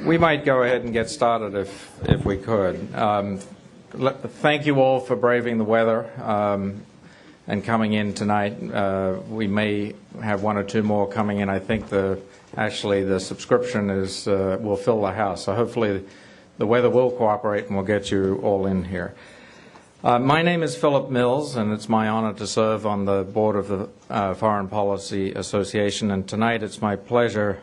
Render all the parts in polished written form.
We might go ahead and get started if we could. Thank you all for braving the weather and coming in tonight. We may have one or two more coming in. I think actually the subscription will fill the house. So hopefully the weather will cooperate and we'll get you all in here. My name is Philip Mills, and it's my honor to serve on the board of the Foreign Policy Association. And tonight it's my pleasure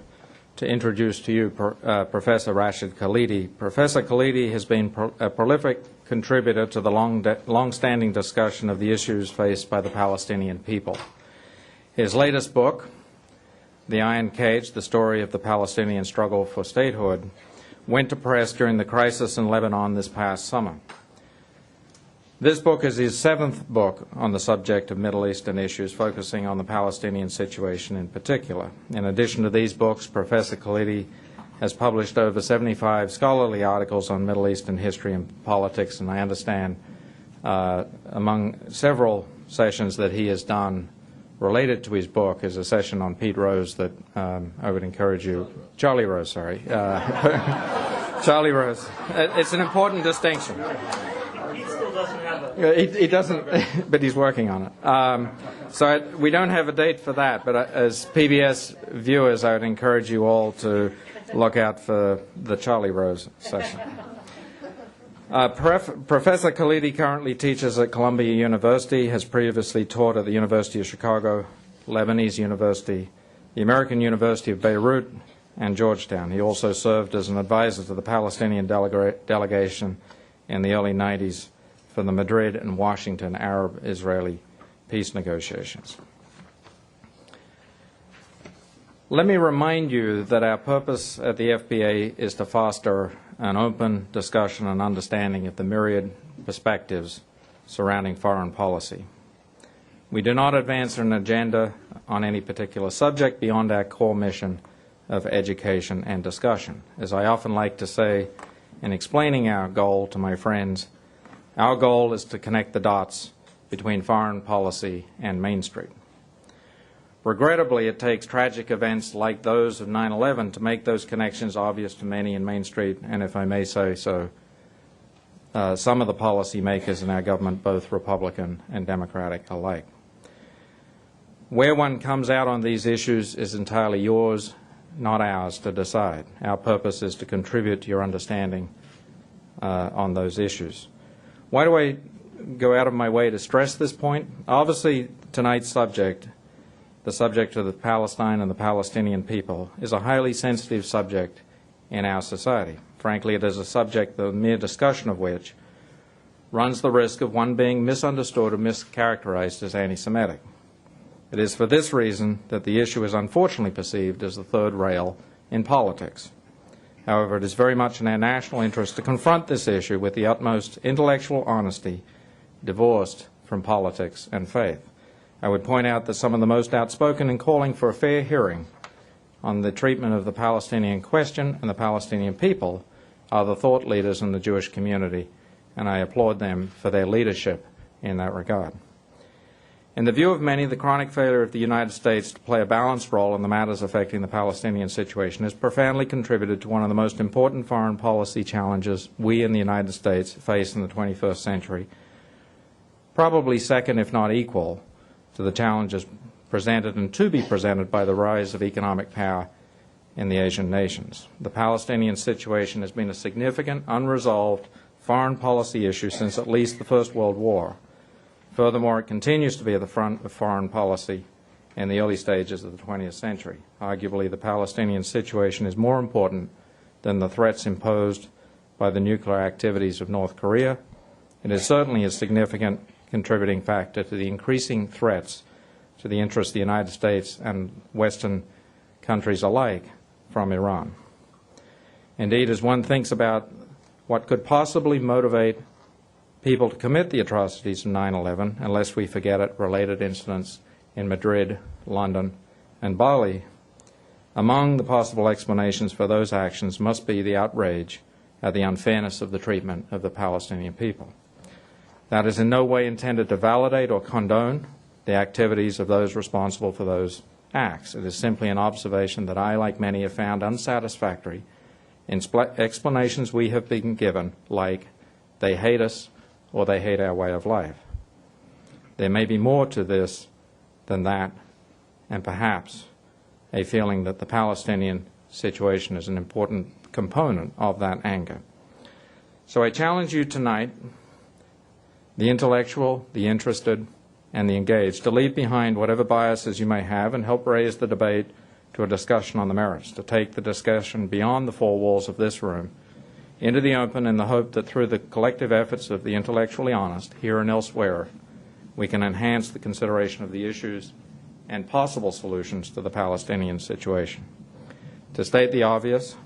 to introduce to you Professor Rashid Khalidi. Professor Khalidi has been a prolific contributor to the long-standing discussion of the issues faced by the Palestinian people. His latest book, The Iron Cage, The Story of the Palestinian Struggle for Statehood, went to press during the crisis in Lebanon this past summer. This book is his seventh book on the subject of Middle Eastern issues, focusing on the Palestinian situation in particular. In addition to these books, Professor Khalidi has published over 75 scholarly articles on Middle Eastern history and politics, and I understand among several sessions that he has done related to his book is a session on Pete Rose that I would encourage you, Charlie Rose, sorry. Charlie Rose. It's an important distinction. He doesn't, but he's working on it. So we don't have a date for that, but as PBS viewers, I would encourage you all to look out for the Charlie Rose session. Professor Khalidi currently teaches at Columbia University, has previously taught at the University of Chicago, Lebanese University, the American University of Beirut, and Georgetown. He also served as an advisor to the Palestinian delegation in the early 90s for the Madrid and Washington Arab-Israeli peace negotiations. Let me remind you that our purpose at the FPA is to foster an open discussion and understanding of the myriad perspectives surrounding foreign policy. We do not advance an agenda on any particular subject beyond our core mission of education and discussion. As I often like to say in explaining our goal to my friends, our goal is to connect the dots between foreign policy and Main Street. Regrettably, it takes tragic events like those of 9/11 to make those connections obvious to many in Main Street, and if I may say so, some of the policy makers in our government, both Republican and Democratic alike. Where one comes out on these issues is entirely yours, not ours, to decide. Our purpose is to contribute to your understanding on those issues. Why do I go out of my way to stress this point? Obviously, tonight's subject, the subject of the Palestine and the Palestinian people, is a highly sensitive subject in our society. Frankly, it is a subject the mere discussion of which runs the risk of one being misunderstood or mischaracterized as anti-Semitic. It is for this reason that the issue is unfortunately perceived as the third rail in politics. However, it is very much in our national interest to confront this issue with the utmost intellectual honesty, divorced from politics and faith. I would point out that some of the most outspoken in calling for a fair hearing on the treatment of the Palestinian question and the Palestinian people are the thought leaders in the Jewish community, and I applaud them for their leadership in that regard. In the view of many, the chronic failure of the United States to play a balanced role in the matters affecting the Palestinian situation has profoundly contributed to one of the most important foreign policy challenges we in the United States face in the 21st century, probably second, if not equal, to the challenges presented and to be presented by the rise of economic power in the Asian nations. The Palestinian situation has been a significant, unresolved foreign policy issue since at least the First World War. Furthermore, it continues to be at the front of foreign policy in the early stages of the 20th century. Arguably, the Palestinian situation is more important than the threats imposed by the nuclear activities of North Korea. It is certainly a significant contributing factor to the increasing threats to the interests of the United States and Western countries alike from Iran. Indeed, as one thinks about what could possibly motivate people to commit the atrocities of 9/11, unless we forget it, related incidents in Madrid, London, and Bali, among the possible explanations for those actions must be the outrage at the unfairness of the treatment of the Palestinian people. That is in no way intended to validate or condone the activities of those responsible for those acts. It is simply an observation that I, like many, have found unsatisfactory explanations we have been given, like they hate us or they hate our way of life. There may be more to this than that, and perhaps a feeling that the Palestinian situation is an important component of that anger. So I challenge you tonight, the intellectual, the interested, and the engaged, to leave behind whatever biases you may have and help raise the debate to a discussion on the merits, to take the discussion beyond the four walls of this room into the open in the hope that through the collective efforts of the intellectually honest, here and elsewhere, we can enhance the consideration of the issues and possible solutions to the Palestinian situation. To state the obvious,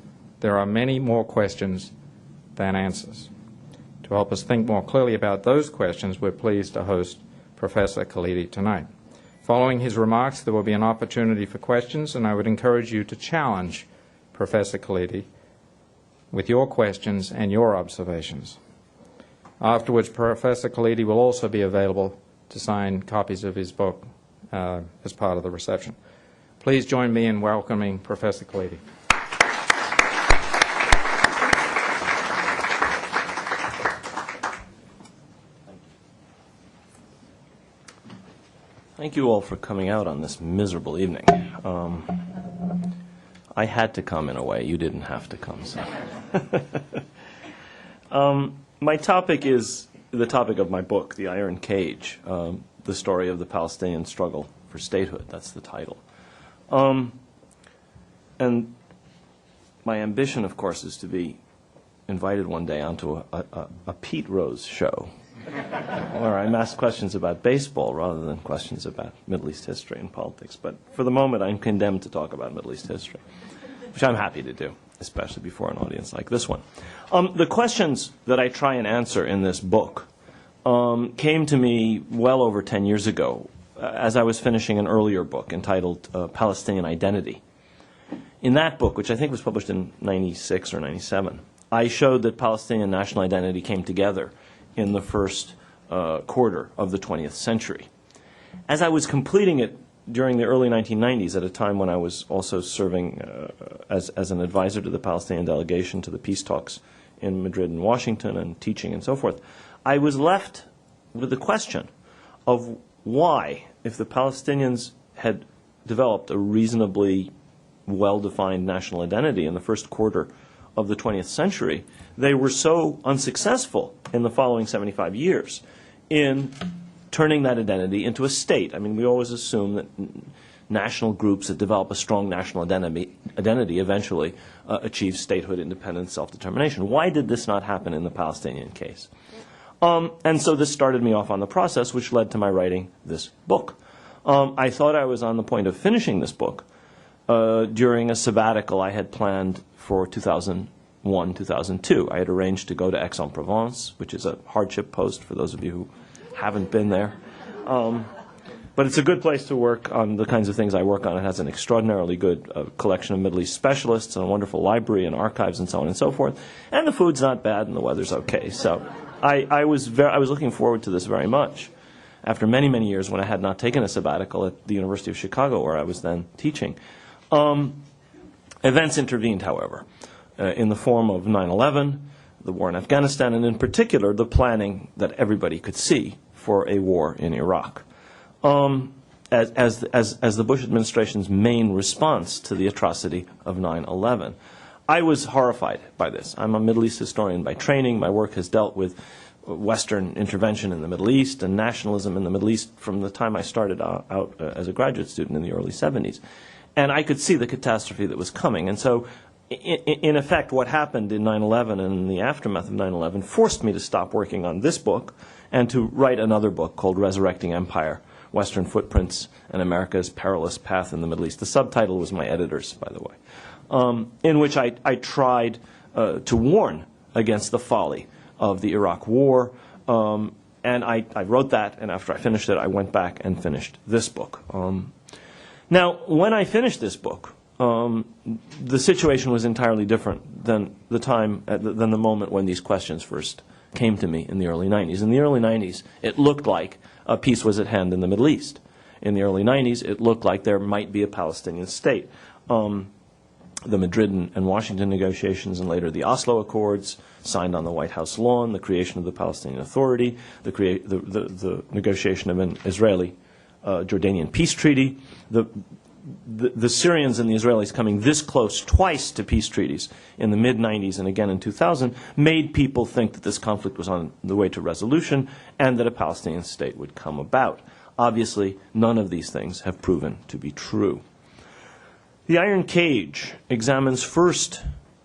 there are many more questions than answers. To help us think more clearly about those questions, we're pleased to host Professor Khalidi tonight. Following his remarks, there will be an opportunity for questions, and I would encourage you to challenge Professor Khalidi with your questions and your observations. Afterwards, Professor Khalidi will also be available to sign copies of his book as part of the reception. Please join me in welcoming Professor Khalidi. Thank you all for coming out on this miserable evening. I had to come in a way. You didn't have to come. So. My topic is the topic of my book, The Iron Cage, the story of the Palestinian struggle for statehood. That's the title. And my ambition, of course, is to be invited one day onto a Pete Rose show, where I'm asked questions about baseball rather than questions about Middle East history and politics. But for the moment, I'm condemned to talk about Middle East history, which I'm happy to do, especially before an audience like this one. The questions that I try and answer in this book came to me well over 10 years ago as I was finishing an earlier book entitled Palestinian Identity. In that book, which I think was published in 96 or 97, I showed that Palestinian national identity came together in the first quarter of the 20th century. As I was completing it during the early 1990s, at a time when I was also serving as an advisor to the Palestinian delegation to the peace talks in Madrid and Washington and teaching and so forth, I was left with the question of why, if the Palestinians had developed a reasonably well-defined national identity in the first quarter of the 20th century, they were so unsuccessful in the following 75 years in turning that identity into a state. I mean, we always assume that national groups that develop a strong national identity eventually achieve statehood, independence, self-determination. Why did this not happen in the Palestinian case? And so this started me off on the process, which led to my writing this book. I thought I was on the point of finishing this book during a sabbatical I had planned for 2001, 2002. I had arranged to go to Aix-en-Provence, which is a hardship post for those of you who haven't been there. But it's a good place to work on the kinds of things I work on. It has an extraordinarily good collection of Middle East specialists and a wonderful library and archives and so on and so forth. And the food's not bad and the weather's okay. So I was looking forward to this very much after many, many years when I had not taken a sabbatical at the University of Chicago, where I was then teaching. Events intervened, however, in the form of 9/11, the war in Afghanistan, and in particular the planning that everybody could see for a war in Iraq, as the Bush administration's main response to the atrocity of 9/11. I was horrified by this. I'm a Middle East historian by training. My work has dealt with Western intervention in the Middle East and nationalism in the Middle East from the time I started out as a graduate student in the early 70s. And I could see the catastrophe that was coming. And so, in effect, what happened in 9/11 and in the aftermath of 9/11 forced me to stop working on this book and to write another book called Resurrecting Empire, Western Footprints and America's Perilous Path in the Middle East. The subtitle was my editor's, by the way, in which I tried to warn against the folly of the Iraq War. And I wrote that, and after I finished it, I went back and finished this book. Now, when I finished this book, the situation was entirely different than the moment when these questions first came to me in the early 90s. In the early 90s, it looked like a peace was at hand in the Middle East. In the early 90s, it looked like there might be a Palestinian state. the Madrid and Washington negotiations, and later the Oslo Accords, signed on the White House lawn, the creation of the Palestinian Authority, the negotiation of an Israeli-Jordanian peace treaty, the Syrians and the Israelis coming this close twice to peace treaties in the mid-90s and again in 2000 made people think that this conflict was on the way to resolution and that a Palestinian state would come about. Obviously, none of these things have proven to be true. The Iron Cage examines first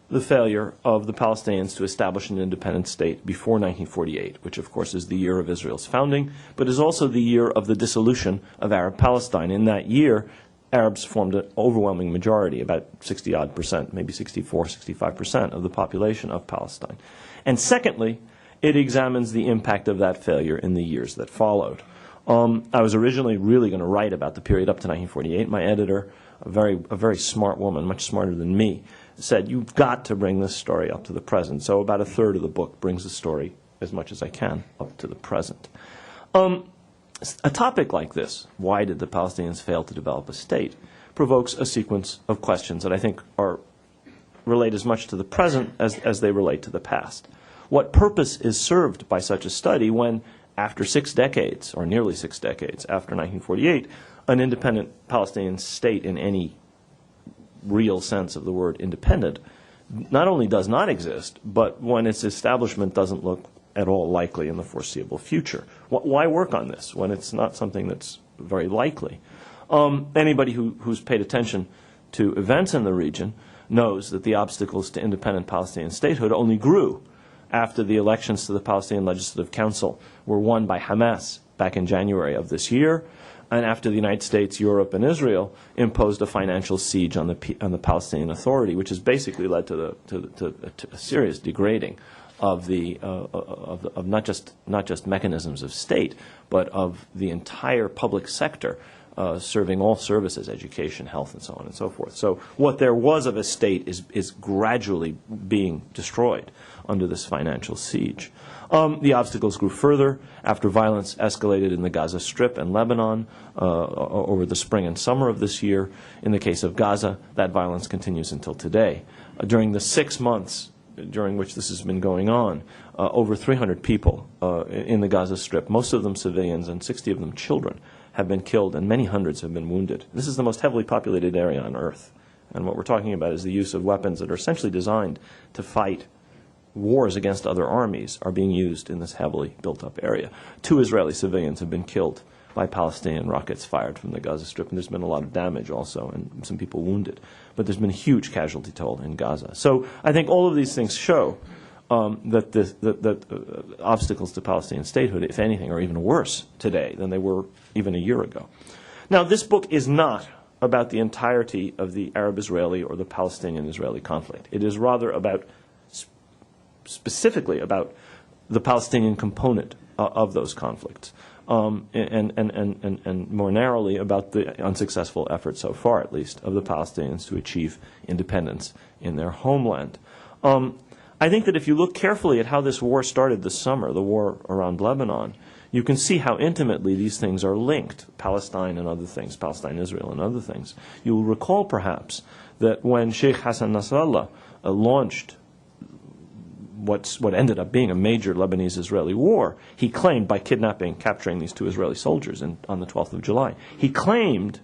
the failure of the Palestinians to establish an independent state before 1948, which of course is the year of Israel's founding, but is also the year of the dissolution of Arab Palestine. In that year, Arabs formed an overwhelming majority, about 60-odd%, maybe 64, 65% of the population of Palestine. And secondly, it examines the impact of that failure in the years that followed. I was originally really going to write about the period up to 1948. My editor, a very smart woman, much smarter than me, said, you've got to bring this story up to the present. So about a third of the book brings the story, as much as I can, up to the present. A topic like this, why did the Palestinians fail to develop a state, provokes a sequence of questions that I think relate as much to the present as they relate to the past. What purpose is served by such a study when, after 6 decades, or nearly 6 decades, after 1948, an independent Palestinian state in any real sense of the word independent not only does not exist, but when its establishment doesn't look at all likely in the foreseeable future? Why work on this when it's not something that's very likely? Anybody who's paid attention to events in the region knows that the obstacles to independent Palestinian statehood only grew after the elections to the Palestinian Legislative Council were won by Hamas back in January of this year, and after the United States, Europe, and Israel imposed a financial siege on the Palestinian Authority, which has basically led to a serious degrading of not just mechanisms of state, but of the entire public sector, serving all services, education, health, and so on and so forth. So what there was of a state is gradually being destroyed under this financial siege. The obstacles grew further after violence escalated in the Gaza Strip and Lebanon over the spring and summer of this year. In the case of Gaza, that violence continues until today. During the 6 months during which this has been going on, over 300 people in the Gaza Strip, most of them civilians and 60 of them children, have been killed and many hundreds have been wounded. This is the most heavily populated area on earth. And what we're talking about is the use of weapons that are essentially designed to fight wars against other armies are being used in this heavily built-up area. 2 Israeli civilians have been killed by Palestinian rockets fired from the Gaza Strip, and there's been a lot of damage also, and some people wounded. But there's been a huge casualty toll in Gaza. So I think all of these things show that obstacles to Palestinian statehood, if anything, are even worse today than they were even a year ago. Now, this book is not about the entirety of the Arab-Israeli or the Palestinian-Israeli conflict. It is rather about specifically about the Palestinian component of those conflicts, and more narrowly about the unsuccessful effort so far, at least, of the Palestinians to achieve independence in their homeland. I think that if you look carefully at how this war started this summer, the war around Lebanon, you can see how intimately these things are linked, Palestine and other things, Palestine, Israel, and other things. You will recall, perhaps, that when Sheikh Hassan Nasrallah launched what ended up being a major Lebanese-Israeli war, he claimed, by capturing these 2 Israeli soldiers on the 12th of July, he claimed,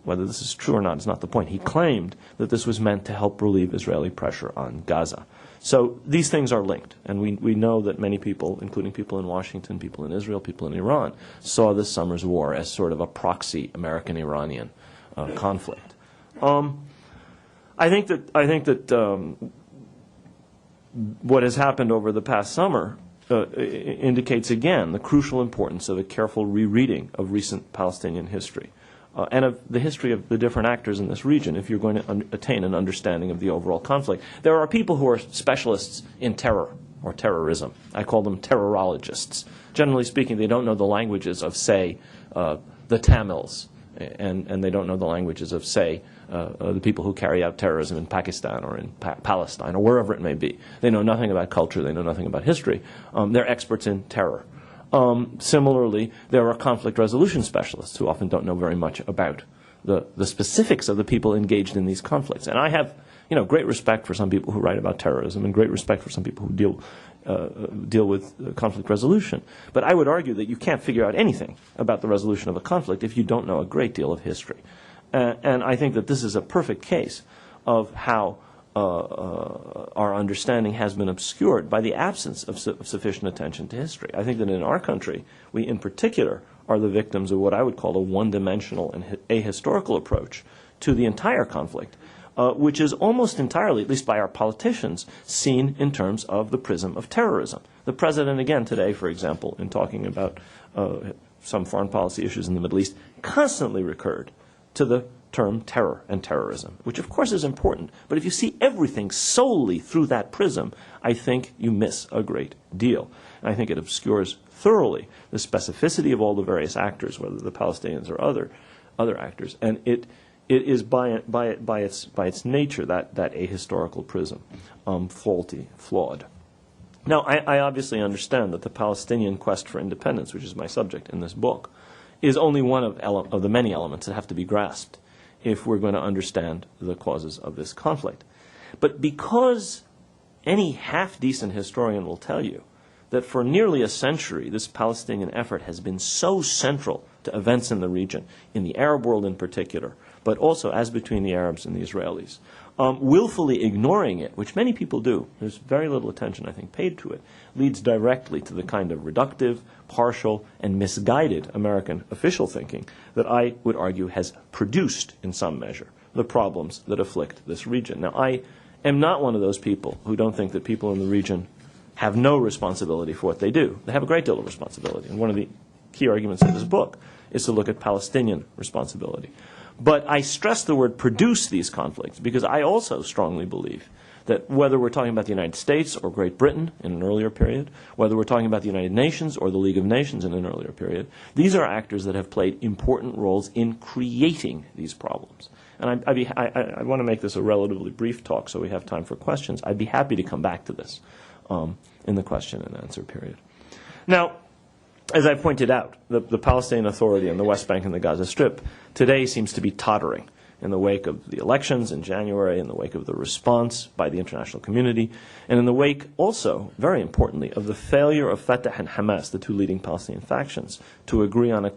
whether this is true or not is not the point, he claimed that this was meant to help relieve Israeli pressure on Gaza. So these things are linked, and we know that many people, including people in Washington, people in Israel, people in Iran, saw this summer's war as sort of a proxy American-Iranian conflict. I think that what has happened over the past summer indicates again the crucial importance of a careful rereading of recent Palestinian history and of the history of the different actors in this region if you're going to attain an understanding of the overall conflict. There are people who are specialists in terror or terrorism. I call them terrorologists. Generally speaking, they don't know the languages of, say, the Tamils, and they don't know the languages of, say, the people who carry out terrorism in Pakistan or in Palestine or wherever it may be. They know nothing about culture. They know nothing about history. They're experts in terror. Similarly, there are conflict resolution specialists who often don't know very much about the specifics of the people engaged in these conflicts. And I have great respect for some people who write about terrorism and great respect for some people who deal with conflict resolution. But I would argue that you can't figure out anything about the resolution of a conflict if you don't know a great deal of history. And I think that this is a perfect case of how our understanding has been obscured by the absence of sufficient attention to history. I think that in our country, we in particular are the victims of what I would call a one-dimensional and ahistorical approach to the entire conflict, which is almost entirely, at least by our politicians, seen in terms of the prism of terrorism. The president, again, today, for example, in talking about some foreign policy issues in the Middle East, constantly recurred to the term terror and terrorism, which of course is important. But if you see everything solely through that prism, I think you miss a great deal. And I think it obscures thoroughly the specificity of all the various actors, whether the Palestinians or other actors. And it is by its nature that ahistorical prism, faulty, flawed. Now, I obviously understand that the Palestinian quest for independence, which is my subject in this book, is only one of the many elements that have to be grasped if we're going to understand the causes of this conflict. But because any half-decent historian will tell you that for nearly a century this Palestinian effort has been so central to events in the region, in the Arab world in particular, but also as between the Arabs and the Israelis, willfully ignoring it, which many people do, there's very little attention, I think, paid to it, leads directly to the kind of reductive, partial, and misguided American official thinking that I would argue has produced, in some measure, the problems that afflict this region. Now, I am not one of those people who don't think that people in the region have no responsibility for what they do. They have a great deal of responsibility. And one of the key arguments of this book is to look at Palestinian responsibility. But I stress the word produce these conflicts because I also strongly believe that whether we're talking about the United States or Great Britain in an earlier period, whether we're talking about the United Nations or the League of Nations in an earlier period, these are actors that have played important roles in creating these problems. And I want to make this a relatively brief talk so we have time for questions. I'd be happy to come back to this in the question and answer period. Now, as I pointed out, the Palestinian Authority in the West Bank and the Gaza Strip today seems to be tottering in the wake of the elections in January, in the wake of the response by the international community, and in the wake also, very importantly, of the failure of Fatah and Hamas, the two leading Palestinian factions, to agree on a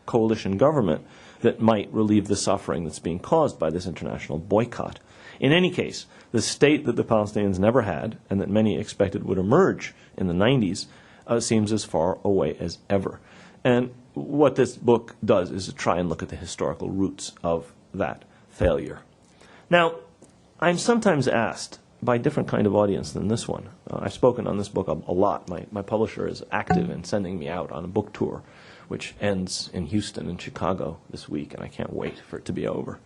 coalition government that might relieve the suffering that's being caused by this international boycott. In any case, the state that the Palestinians never had and that many expected would emerge in the 90s seems as far away as ever. And what this book does is to try and look at the historical roots of that failure. Now, I'm sometimes asked by a different kind of audience than this one. I've spoken on this book a lot. My publisher is active in sending me out on a book tour, which ends in Houston and Chicago this week, and I can't wait for it to be over.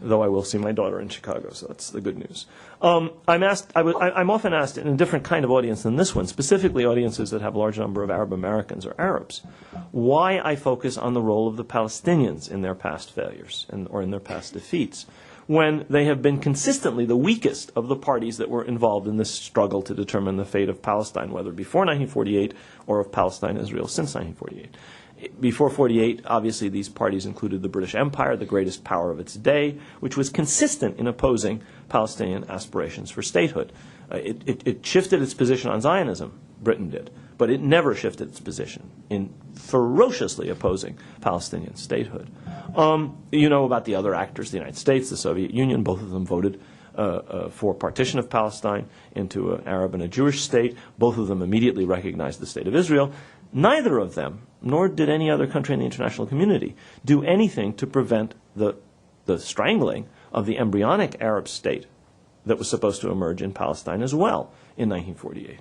Though I will see my daughter in Chicago, so that's the good news. I'm often asked in a different kind of audience than this one, specifically audiences that have a large number of Arab Americans or Arabs, why I focus on the role of the Palestinians in their past failures or in their past defeats, when they have been consistently the weakest of the parties that were involved in this struggle to determine the fate of Palestine, whether before 1948 or of Palestine-Israel since 1948. Before 48, obviously, these parties included the British Empire, the greatest power of its day, which was consistent in opposing Palestinian aspirations for statehood. It shifted its position on Zionism, Britain did, but it never shifted its position in ferociously opposing Palestinian statehood. You know about the other actors, the United States, the Soviet Union, both of them voted for partition of Palestine into an Arab and a Jewish state. Both of them immediately recognized the state of Israel. Neither of them, nor did any other country in the international community, do anything to prevent the strangling of the embryonic Arab state that was supposed to emerge in Palestine as well in 1948.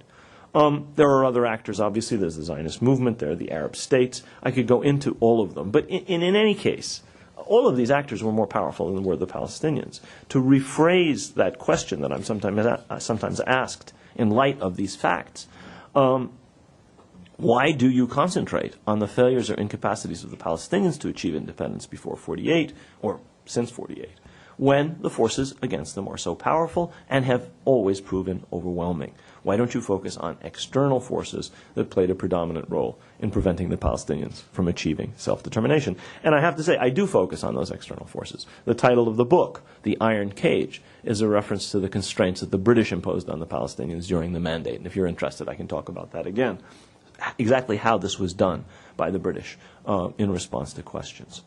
There are other actors, obviously. There's the Zionist movement. There are the Arab states. I could go into all of them. But in any case, all of these actors were more powerful than were the Palestinians. To rephrase that question that I'm sometimes asked in light of these facts, why do you concentrate on the failures or incapacities of the Palestinians to achieve independence before 48 or since 48? when the forces against them are so powerful and have always proven overwhelming? Why don't you focus on external forces that played a predominant role in preventing the Palestinians from achieving self-determination? And I have to say, I do focus on those external forces. The title of the book, The Iron Cage, is a reference to the constraints that the British imposed on the Palestinians during the Mandate. And if you're interested, I can talk about that again. Exactly how this was done by the British in response to questions.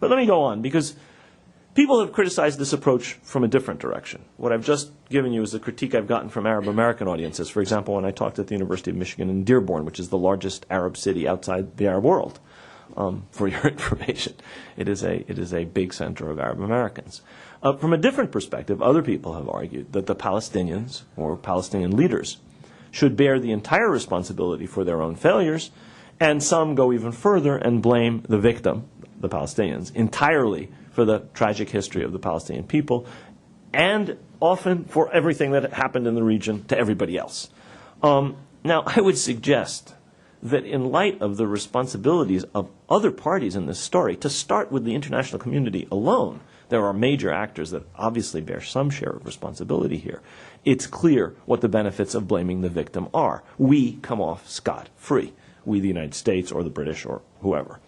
But let me go on, because people have criticized this approach from a different direction. What I've just given you is the critique I've gotten from Arab American audiences. For example, when I talked at the University of Michigan in Dearborn, which is the largest Arab city outside the Arab world, for your information. It is a big center of Arab Americans. From a different perspective, other people have argued that the Palestinians, or Palestinian leaders, should bear the entire responsibility for their own failures, and some go even further and blame the victim, the Palestinians, entirely for the tragic history of the Palestinian people, and often for everything that happened in the region to everybody else. Now, I would suggest that in light of the responsibilities of other parties in this story, to start with the international community alone, there are major actors that obviously bear some share of responsibility here. It's clear what the benefits of blaming the victim are. We come off scot-free. We, the United States, or the British, or whoever.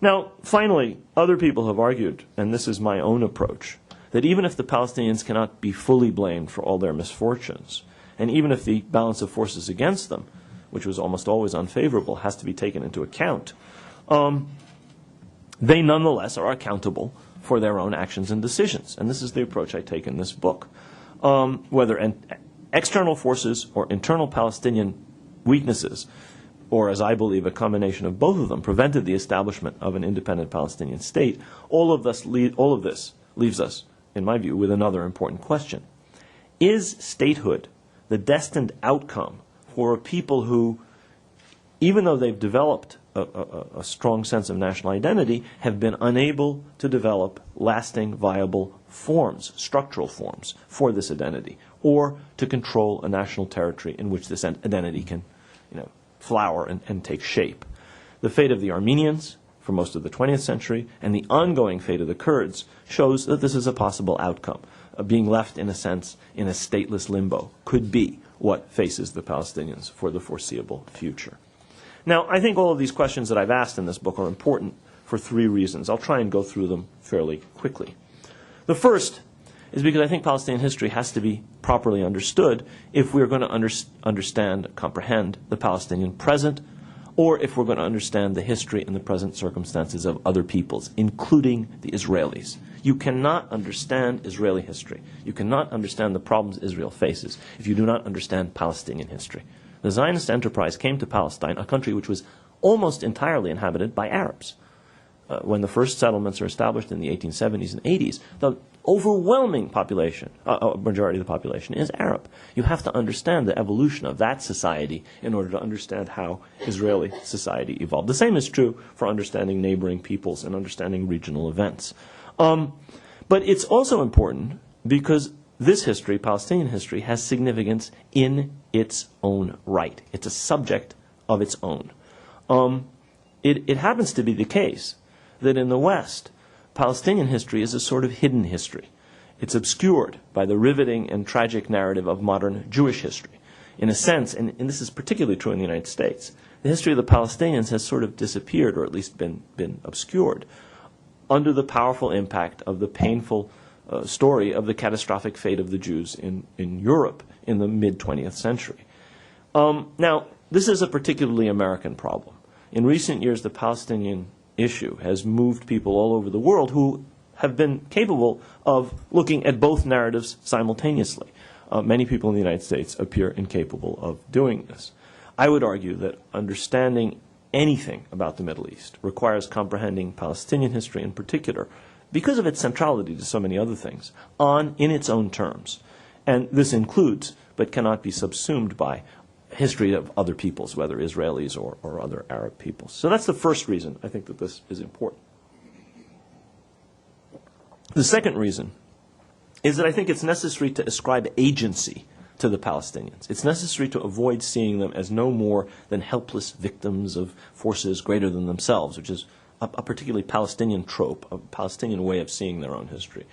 Now, finally, other people have argued, and this is my own approach, that even if the Palestinians cannot be fully blamed for all their misfortunes, and even if the balance of forces against them, which was almost always unfavorable, has to be taken into account, they nonetheless are accountable for their own actions and decisions. And this is the approach I take in this book. Whether external forces or internal Palestinian weaknesses, or as I believe a combination of both of them, prevented the establishment of an independent Palestinian state, all of this leaves us, in my view, with another important question. Is statehood the destined outcome for a people who, even though they've developed a strong sense of national identity, have been unable to develop lasting, viable forms, structural forms, for this identity, or to control a national territory in which this identity can, flower and take shape? The fate of the Armenians for most of the 20th century and the ongoing fate of the Kurds shows that this is a possible outcome. Being left, in a sense, in a stateless limbo could be what faces the Palestinians for the foreseeable future. Now, I think all of these questions that I've asked in this book are important for three reasons. I'll try and go through them fairly quickly. The first is because I think Palestinian history has to be properly understood if we're going to understand, comprehend the Palestinian present, or if we're going to understand the history and the present circumstances of other peoples, including the Israelis. You cannot understand Israeli history. You cannot understand the problems Israel faces if you do not understand Palestinian history. The Zionist enterprise came to Palestine, a country which was almost entirely inhabited by Arabs. When the first settlements are established in the 1870s and 80s, the overwhelming population, majority of the population, is Arab. You have to understand the evolution of that society in order to understand how Israeli society evolved. The same is true for understanding neighboring peoples and understanding regional events. But it's also important because this history, Palestinian history, has significance in its own right. It's a subject of its own. It happens to be the case that in the West, Palestinian history is a sort of hidden history. It's obscured by the riveting and tragic narrative of modern Jewish history. In a sense, and this is particularly true in the United States, the history of the Palestinians has sort of disappeared, or at least been obscured, under the powerful impact of the painful story of the catastrophic fate of the Jews in Europe in the mid-20th century. Now, this is a particularly American problem. In recent years, the Palestinian issue has moved people all over the world who have been capable of looking at both narratives simultaneously. Many people in the United States appear incapable of doing this. I would argue that understanding anything about the Middle East requires comprehending Palestinian history in particular, because of its centrality to so many other things, in its own terms. And this includes, but cannot be subsumed by, history of other peoples, whether Israelis or other Arab peoples. So that's the first reason I think that this is important. The second reason is that I think it's necessary to ascribe agency to the Palestinians. It's necessary to avoid seeing them as no more than helpless victims of forces greater than themselves, which is a particularly Palestinian trope, a Palestinian way of seeing their own history.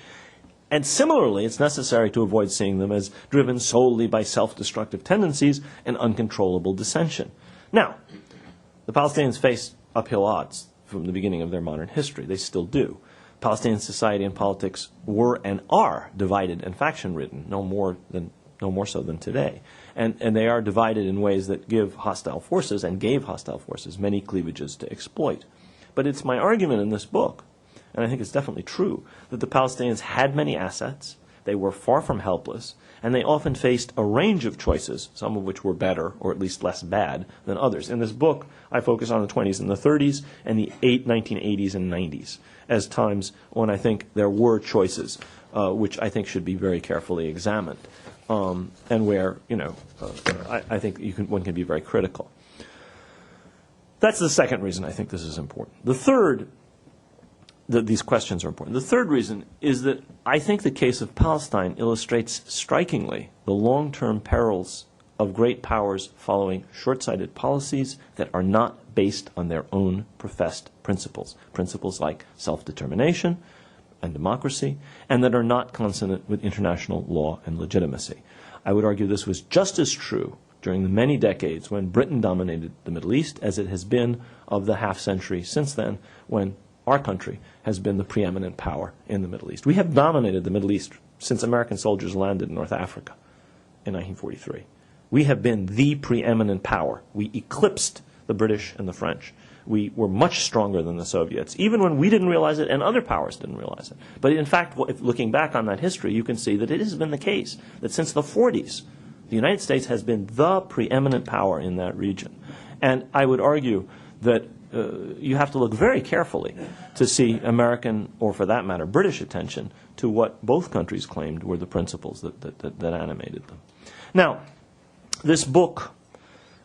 And similarly, it's necessary to avoid seeing them as driven solely by self-destructive tendencies and uncontrollable dissension. Now, the Palestinians faced uphill odds from the beginning of their modern history. They still do. Palestinian society and politics were and are divided and faction-ridden, no more so than today. And they are divided in ways that give hostile forces, and gave hostile forces, many cleavages to exploit. But it's my argument in this book, and I think it's definitely true, that the Palestinians had many assets, they were far from helpless, and they often faced a range of choices, some of which were better, or at least less bad, than others. In this book, I focus on the 20s and the 30s, and the 1980s and 90s, as times when I think there were choices, which I think should be very carefully examined, and where, I think one can be very critical. That's the second reason I think this is important. The third, that these questions are important. The third reason is that I think the case of Palestine illustrates strikingly the long-term perils of great powers following short-sighted policies that are not based on their own professed principles. Principles like self-determination and democracy, and that are not consonant with international law and legitimacy. I would argue this was just as true during the many decades when Britain dominated the Middle East as it has been of the half-century since then when our country has been the preeminent power in the Middle East. We have dominated the Middle East since American soldiers landed in North Africa in 1943. We have been the preeminent power. We eclipsed the British and the French. We were much stronger than the Soviets, even when we didn't realize it and other powers didn't realize it. But in fact, looking back on that history, you can see that it has been the case that since the 40s, the United States has been the preeminent power in that region. And I would argue that you have to look very carefully to see American, or for that matter, British attention to what both countries claimed were the principles that animated them. Now, this book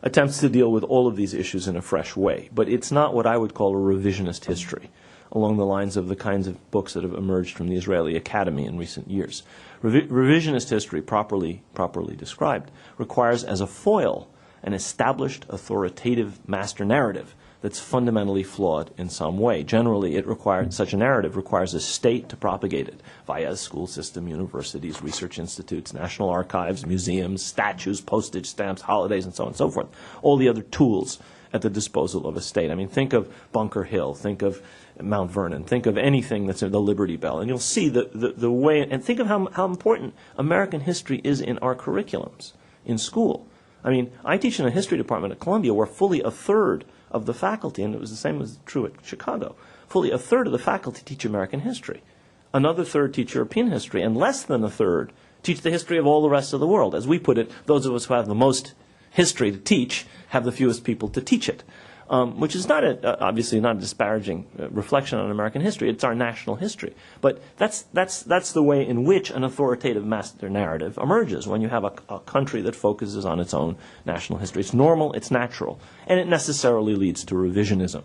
attempts to deal with all of these issues in a fresh way, but it's not what I would call a revisionist history, along the lines of the kinds of books that have emerged from the Israeli Academy in recent years. Revisionist history, properly described, requires as a foil an established authoritative master narrative that's fundamentally flawed in some way. Generally, such a narrative requires a state to propagate it via a school system, universities, research institutes, national archives, museums, statues, postage stamps, holidays, and so on and so forth. All the other tools at the disposal of a state. I mean, think of Bunker Hill, think of Mount Vernon, think of anything that's in the Liberty Bell, and you'll see the way, and think of how important American history is in our curriculums in school. I mean, I teach in a history department at Columbia where fully a third of the faculty, and it was the same as true at Chicago, fully a third of the faculty teach American history. Another third teach European history, and less than a third teach the history of all the rest of the world. As we put it, those of us who have the most history to teach have the fewest people to teach it, which is not obviously not a disparaging reflection on American history. It's our national history. But that's the way in which an authoritative master narrative emerges when you have a country that focuses on its own national history. It's normal, it's natural, and it necessarily leads to revisionism.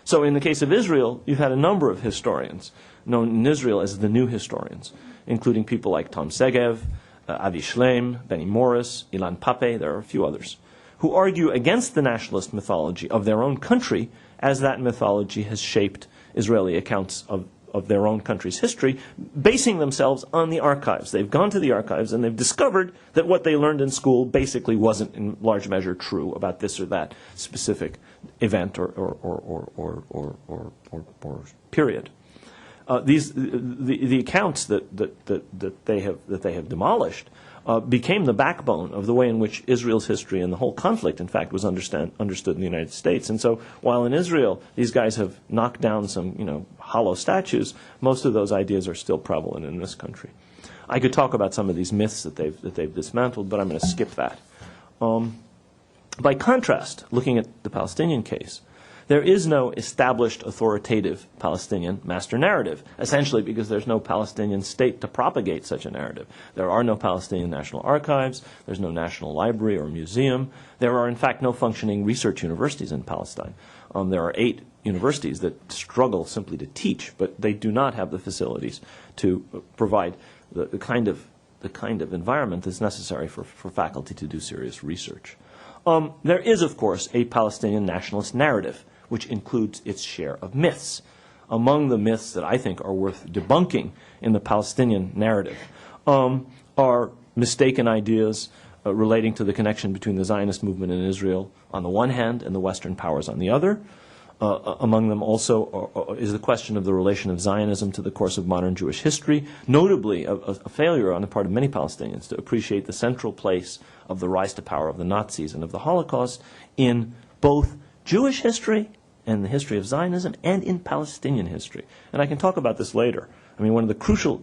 So in the case of Israel, you've had a number of historians known in Israel as the new historians, including people like Tom Segev, Avi Shleim, Benny Morris, Ilan Pape, there are a few others, who argue against the nationalist mythology of their own country as that mythology has shaped Israeli accounts of their own country's history, basing themselves on the archives. They've gone to the archives and they've discovered that what they learned in school basically wasn't in large measure true about this or that specific event or period. The accounts that they have demolished became the backbone of the way in which Israel's history and the whole conflict, in fact, was understood in the United States. And so, while in Israel these guys have knocked down some, hollow statues, most of those ideas are still prevalent in this country. I could talk about some of these myths that they've dismantled, but I'm going to skip that. By contrast, looking at the Palestinian case, there is no established authoritative Palestinian master narrative, essentially because there's no Palestinian state to propagate such a narrative. There are no Palestinian national archives, there's no national library or museum. There are, in fact, no functioning research universities in Palestine. There are 8 universities that struggle simply to teach, but they do not have the facilities to provide the kind of environment that's necessary for faculty to do serious research. There is, of course, a Palestinian nationalist narrative, which includes its share of myths. among the myths that I think are worth debunking in the Palestinian narrative are mistaken ideas relating to the connection between the Zionist movement in Israel on the one hand and the Western powers on the other. Among them also is the question of the relation of Zionism to the course of modern Jewish history, notably a failure on the part of many Palestinians to appreciate the central place of the rise to power of the Nazis and of the Holocaust in both Jewish history and the history of Zionism and in Palestinian history. And I can talk about this later. I mean, one of the crucial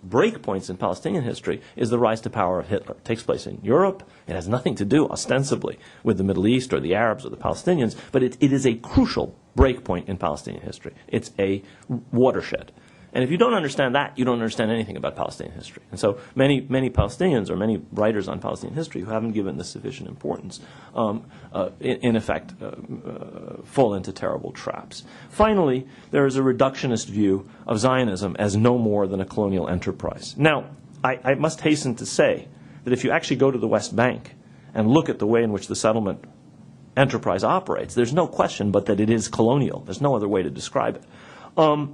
breakpoints in Palestinian history is the rise to power of Hitler. It takes place in Europe. It has nothing to do, ostensibly, with the Middle East or the Arabs or the Palestinians, but it is a crucial breakpoint in Palestinian history. It's a watershed. And if you don't understand that, you don't understand anything about Palestinian history. And so many Palestinians or many writers on Palestinian history who haven't given this sufficient importance, in effect, fall into terrible traps. Finally, there is a reductionist view of Zionism as no more than a colonial enterprise. Now, I must hasten to say that if you actually go to the West Bank and look at the way in which the settlement enterprise operates, there's no question but that it is colonial. There's no other way to describe it.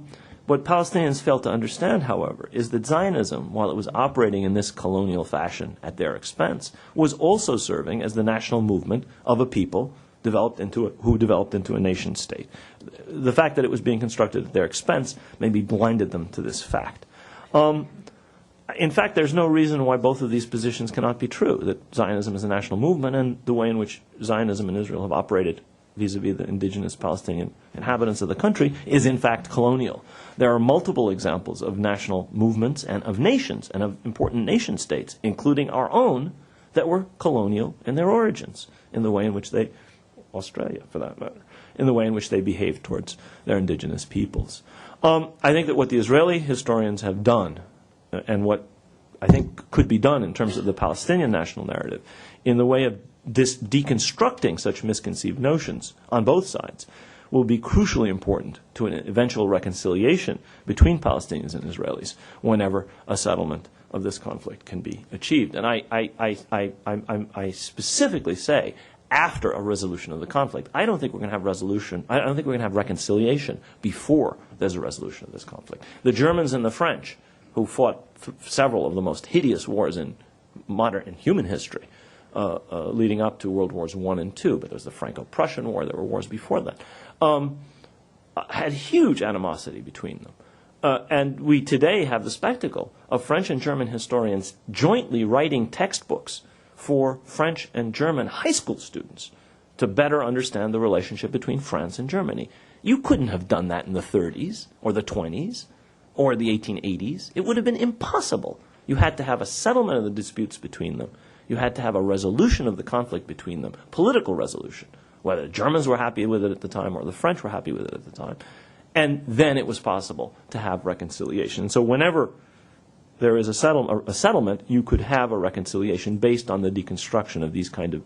What Palestinians fail to understand, however, is that Zionism, while it was operating in this colonial fashion at their expense, was also serving as the national movement of a people who developed into a nation state. The fact that it was being constructed at their expense maybe blinded them to this fact. In fact, there's no reason why both of these positions cannot be true, that Zionism is a national movement and the way in which Zionism and Israel have operated vis-a-vis the indigenous Palestinian inhabitants of the country is in fact colonial. There are multiple examples of national movements and of nations and of important nation states, including our own, that were colonial in their origins, in the way in which they, Australia for that matter, in the way in which they behaved towards their indigenous peoples. I think that what the Israeli historians have done, and what I think could be done in terms of the Palestinian national narrative, in the way of deconstructing such misconceived notions on both sides, will be crucially important to an eventual reconciliation between Palestinians and Israelis whenever a settlement of this conflict can be achieved. And I specifically say after a resolution of the conflict. I don't think we're going to have resolution. I don't think we're going to have reconciliation before there's a resolution of this conflict. The Germans and the French, who fought several of the most hideous wars in modern human history, leading up to World Wars I and II, but there was the Franco-Prussian War, there were wars before that, had huge animosity between them. And we today have the spectacle of French and German historians jointly writing textbooks for French and German high school students to better understand the relationship between France and Germany. You couldn't have done that in the 30s or the 20s or the 1880s. It would have been impossible. You had to have a settlement of the disputes between them. You had to have a resolution of the conflict between them, political resolution, whether the Germans were happy with it at the time or the French were happy with it at the time. And then it was possible to have reconciliation. And so whenever there is a settlement, you could have a reconciliation based on the deconstruction of these kind of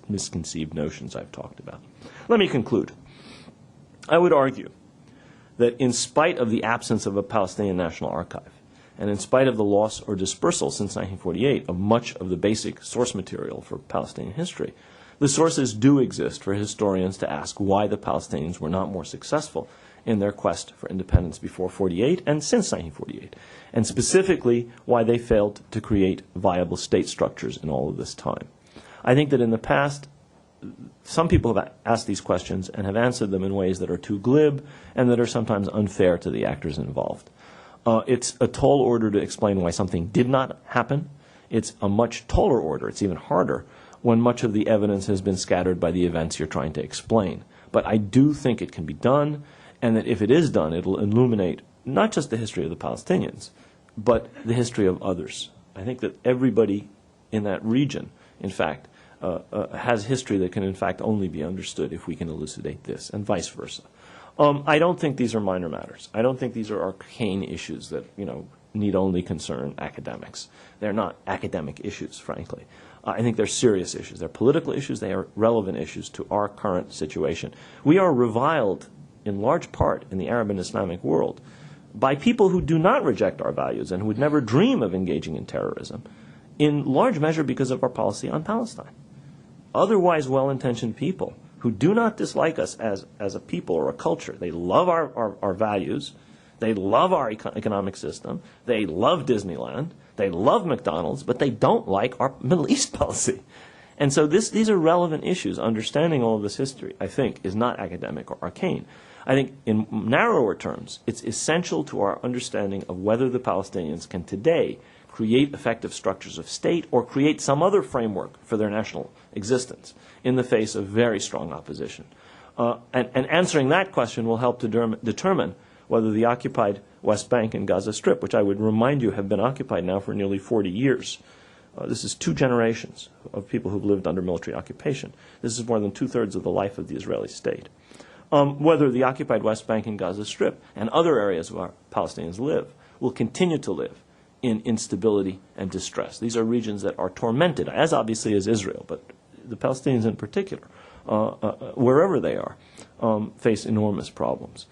misconceived notions I've talked about. Let me conclude. I would argue that in spite of the absence of a Palestinian National Archive, and in spite of the loss or dispersal since 1948 of much of the basic source material for Palestinian history, the sources do exist for historians to ask why the Palestinians were not more successful in their quest for independence before 48 and since 1948, and specifically why they failed to create viable state structures in all of this time. I think that in the past, some people have asked these questions and have answered them in ways that are too glib and that are sometimes unfair to the actors involved. It's a tall order to explain why something did not happen. It's a much taller order, it's even harder, when much of the evidence has been scattered by the events you're trying to explain. But I do think it can be done, and that if it is done, it'll illuminate not just the history of the Palestinians, but the history of others. I think that everybody in that region, in fact, has history that can in fact only be understood if we can elucidate this, and vice versa. I don't think these are minor matters. I don't think these are arcane issues that, need only concern academics. They're not academic issues, frankly. I think they're serious issues. They're political issues. They are relevant issues to our current situation. We are reviled in large part in the Arab and Islamic world by people who do not reject our values and who would never dream of engaging in terrorism, in large measure because of our policy on Palestine. Otherwise well-intentioned people who do not dislike us as a people or a culture. They love our values. They love our economic system. They love Disneyland. They love McDonald's, but they don't like our Middle East policy. And so these are relevant issues. Understanding all of this history, I think, is not academic or arcane. I think in narrower terms, it's essential to our understanding of whether the Palestinians can today create effective structures of state or create some other framework for their national existence in the face of very strong opposition. And answering that question will help to determine whether the occupied West Bank and Gaza Strip, which I would remind you have been occupied now for nearly 40 years, this is 2 generations of people who've lived under military occupation. This is more than 2/3 of the life of the Israeli state. Whether the occupied West Bank and Gaza Strip and other areas where Palestinians live will continue to live in instability and distress. These are regions that are tormented, as obviously as Israel, but the Palestinians in particular, wherever they are, face enormous problems.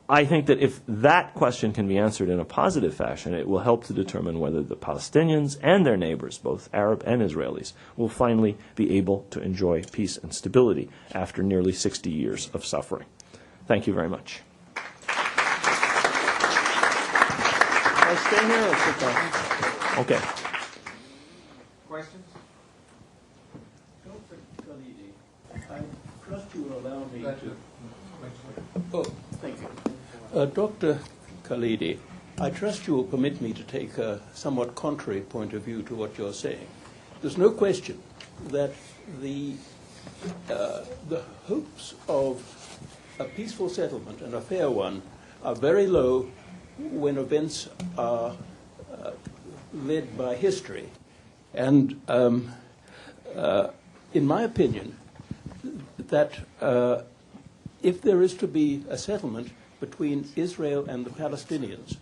I think that if that question can be answered in a positive fashion, it will help to determine whether the Palestinians and their neighbors, both Arab and Israelis, will finally be able to enjoy peace and stability after nearly 60 years of suffering. Thank you very much. Can I stay here or sit down? Okay. Questions? Dr. Khalidi, I trust you will allow me to... Oh, thank you. Dr. Khalidi, I trust you will permit me to take a somewhat contrary point of view to what you're saying. There's no question that the hopes of a peaceful settlement and a fair one are very low when events are led by history. And in my opinion, that if there is to be a settlement between Israel and the Palestinians,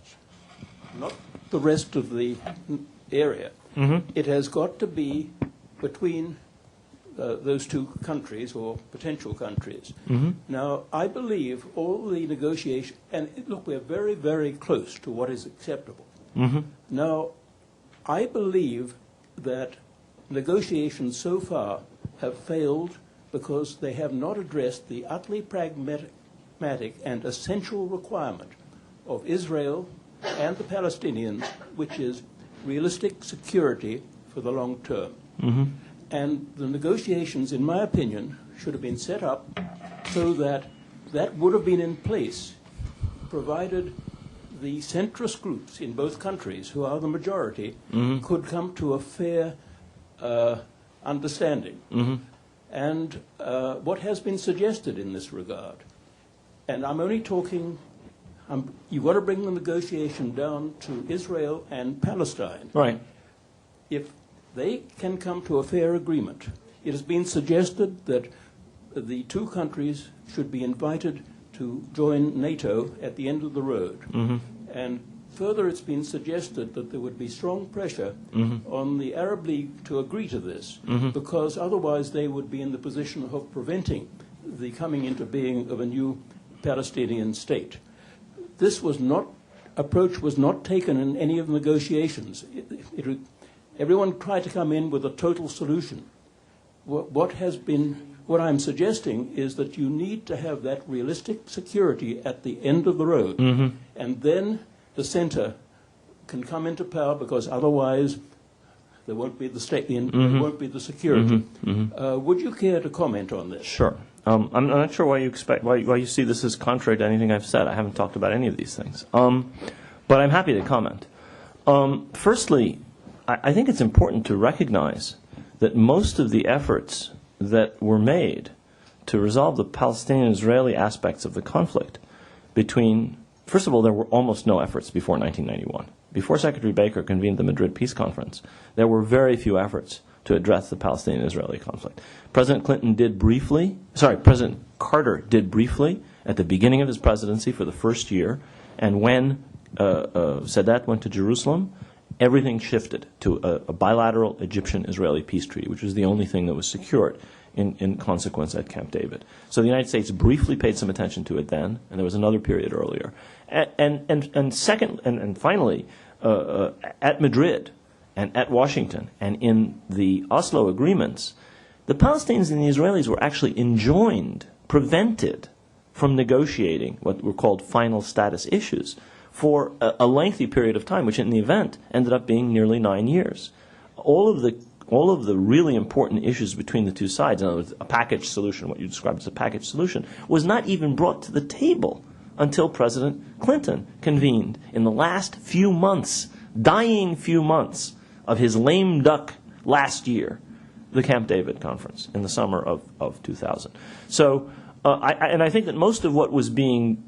not the rest of the area, it has got to be between those 2 countries or potential countries. Now, I believe all the negotiation, and look, we're very, very close to what is acceptable. Now, I believe that negotiations so far have failed because they have not addressed the utterly pragmatic and essential requirement of Israel and the Palestinians, which is realistic security for the long term. And the negotiations, in my opinion, should have been set up so that that would have been in place, provided the centrist groups in both countries, who are the majority, could come to a fair understanding. And what has been suggested in this regard, and I'm only talking, you've got to bring the negotiation down to Israel and Palestine. Right. If they can come to a fair agreement, it has been suggested that the 2 countries should be invited to join NATO at the end of the road. And further, it's been suggested that there would be strong pressure on the Arab League to agree to this, because otherwise they would be in the position of preventing the coming into being of a new Palestinian state. This approach was not taken in any of the negotiations. Everyone tried to come in with a total solution. What I'm suggesting is that you need to have that realistic security at the end of the road, and then the center can come into power, because otherwise there won't be the state, there won't be the security. Would you care to comment on this? Sure. I'm not sure why you see this as contrary to anything I've said. I haven't talked about any of these things. But I'm happy to comment. Firstly, I think it's important to recognize that most of the efforts that were made to resolve the Palestinian-Israeli aspects of the conflict first of all, there were almost no efforts before 1991. Before Secretary Baker convened the Madrid Peace Conference, there were very few efforts to address the Palestinian-Israeli conflict. President Carter did briefly at the beginning of his presidency for the first year, and when Sadat went to Jerusalem, everything shifted to a bilateral Egyptian-Israeli peace treaty, which was the only thing that was secured in consequence at Camp David. So the United States briefly paid some attention to it then, and there was another period earlier. And finally, at Madrid and at Washington and in the Oslo agreements, The Palestinians and the Israelis were actually enjoined, prevented from negotiating what were called final status issues for a lengthy period of time, which in the event ended up being nearly 9 years. All of the really important issues between the two sides, in other words, a package solution, what you described as a package solution, was not even brought to the table until President Clinton convened in the last few months, dying few months of his lame duck last year, the Camp David conference in the summer of 2000. So, I think that most of what was being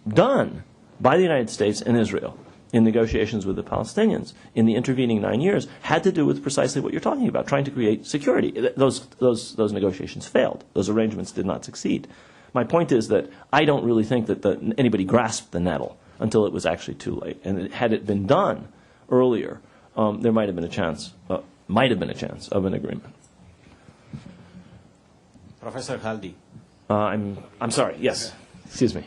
done by the United States and Israel in negotiations with the Palestinians in the intervening 9 years had to do with precisely what you're talking about, trying to create security. Those negotiations failed. Those arrangements did not succeed. My point is that I don't really think that anybody grasped the nettle until it was actually too late. And had it been done earlier, there might have been a chance of an agreement. Professor Khaldi. I'm sorry. Yes. Excuse me.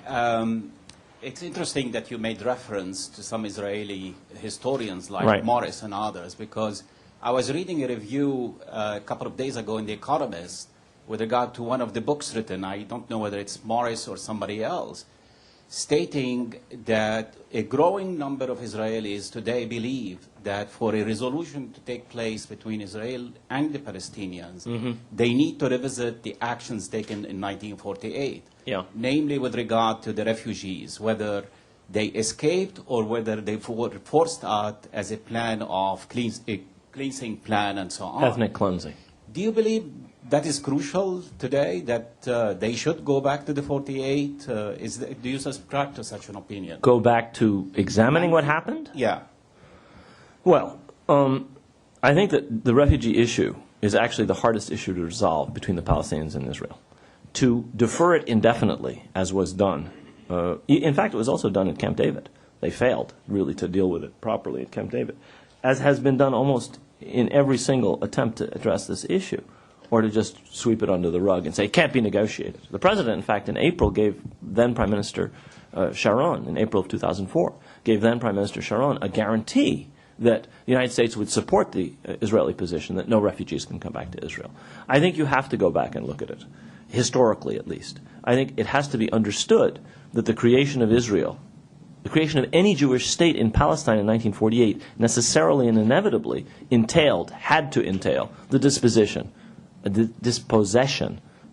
It's interesting that you made reference to some Israeli historians like Right. Morris and others, because I was reading a review a couple of days ago in The Economist with regard to one of the books written, I don't know whether it's Morris or somebody else, stating that a growing number of Israelis today believe that for a resolution to take place between Israel and the Palestinians, they need to revisit the actions taken in 1948. Yeah. Namely with regard to the refugees, whether they escaped or whether they were forced out as a plan of cleansing plan and so on. Ethnic cleansing. Do you believe that is crucial today, that they should go back to the 48? Do you subscribe to such an opinion? Go back to examining what happened? Yeah. Well, I think that the refugee issue is actually the hardest issue to resolve between the Palestinians and Israel. To defer it indefinitely, as was done. In fact, it was also done at Camp David. They failed, really, to deal with it properly at Camp David, as has been done almost in every single attempt to address this issue, or to just sweep it under the rug and say it can't be negotiated. The President, in fact, in April gave then Prime Minister Sharon, in April of 2004, gave then Prime Minister Sharon a guarantee that the United States would support the Israeli position that no refugees can come back to Israel. I think you have to go back and look at it, historically at least. I think it has to be understood that the creation of Israel, the creation of any Jewish state in Palestine in 1948 necessarily and inevitably had to entail the dispossession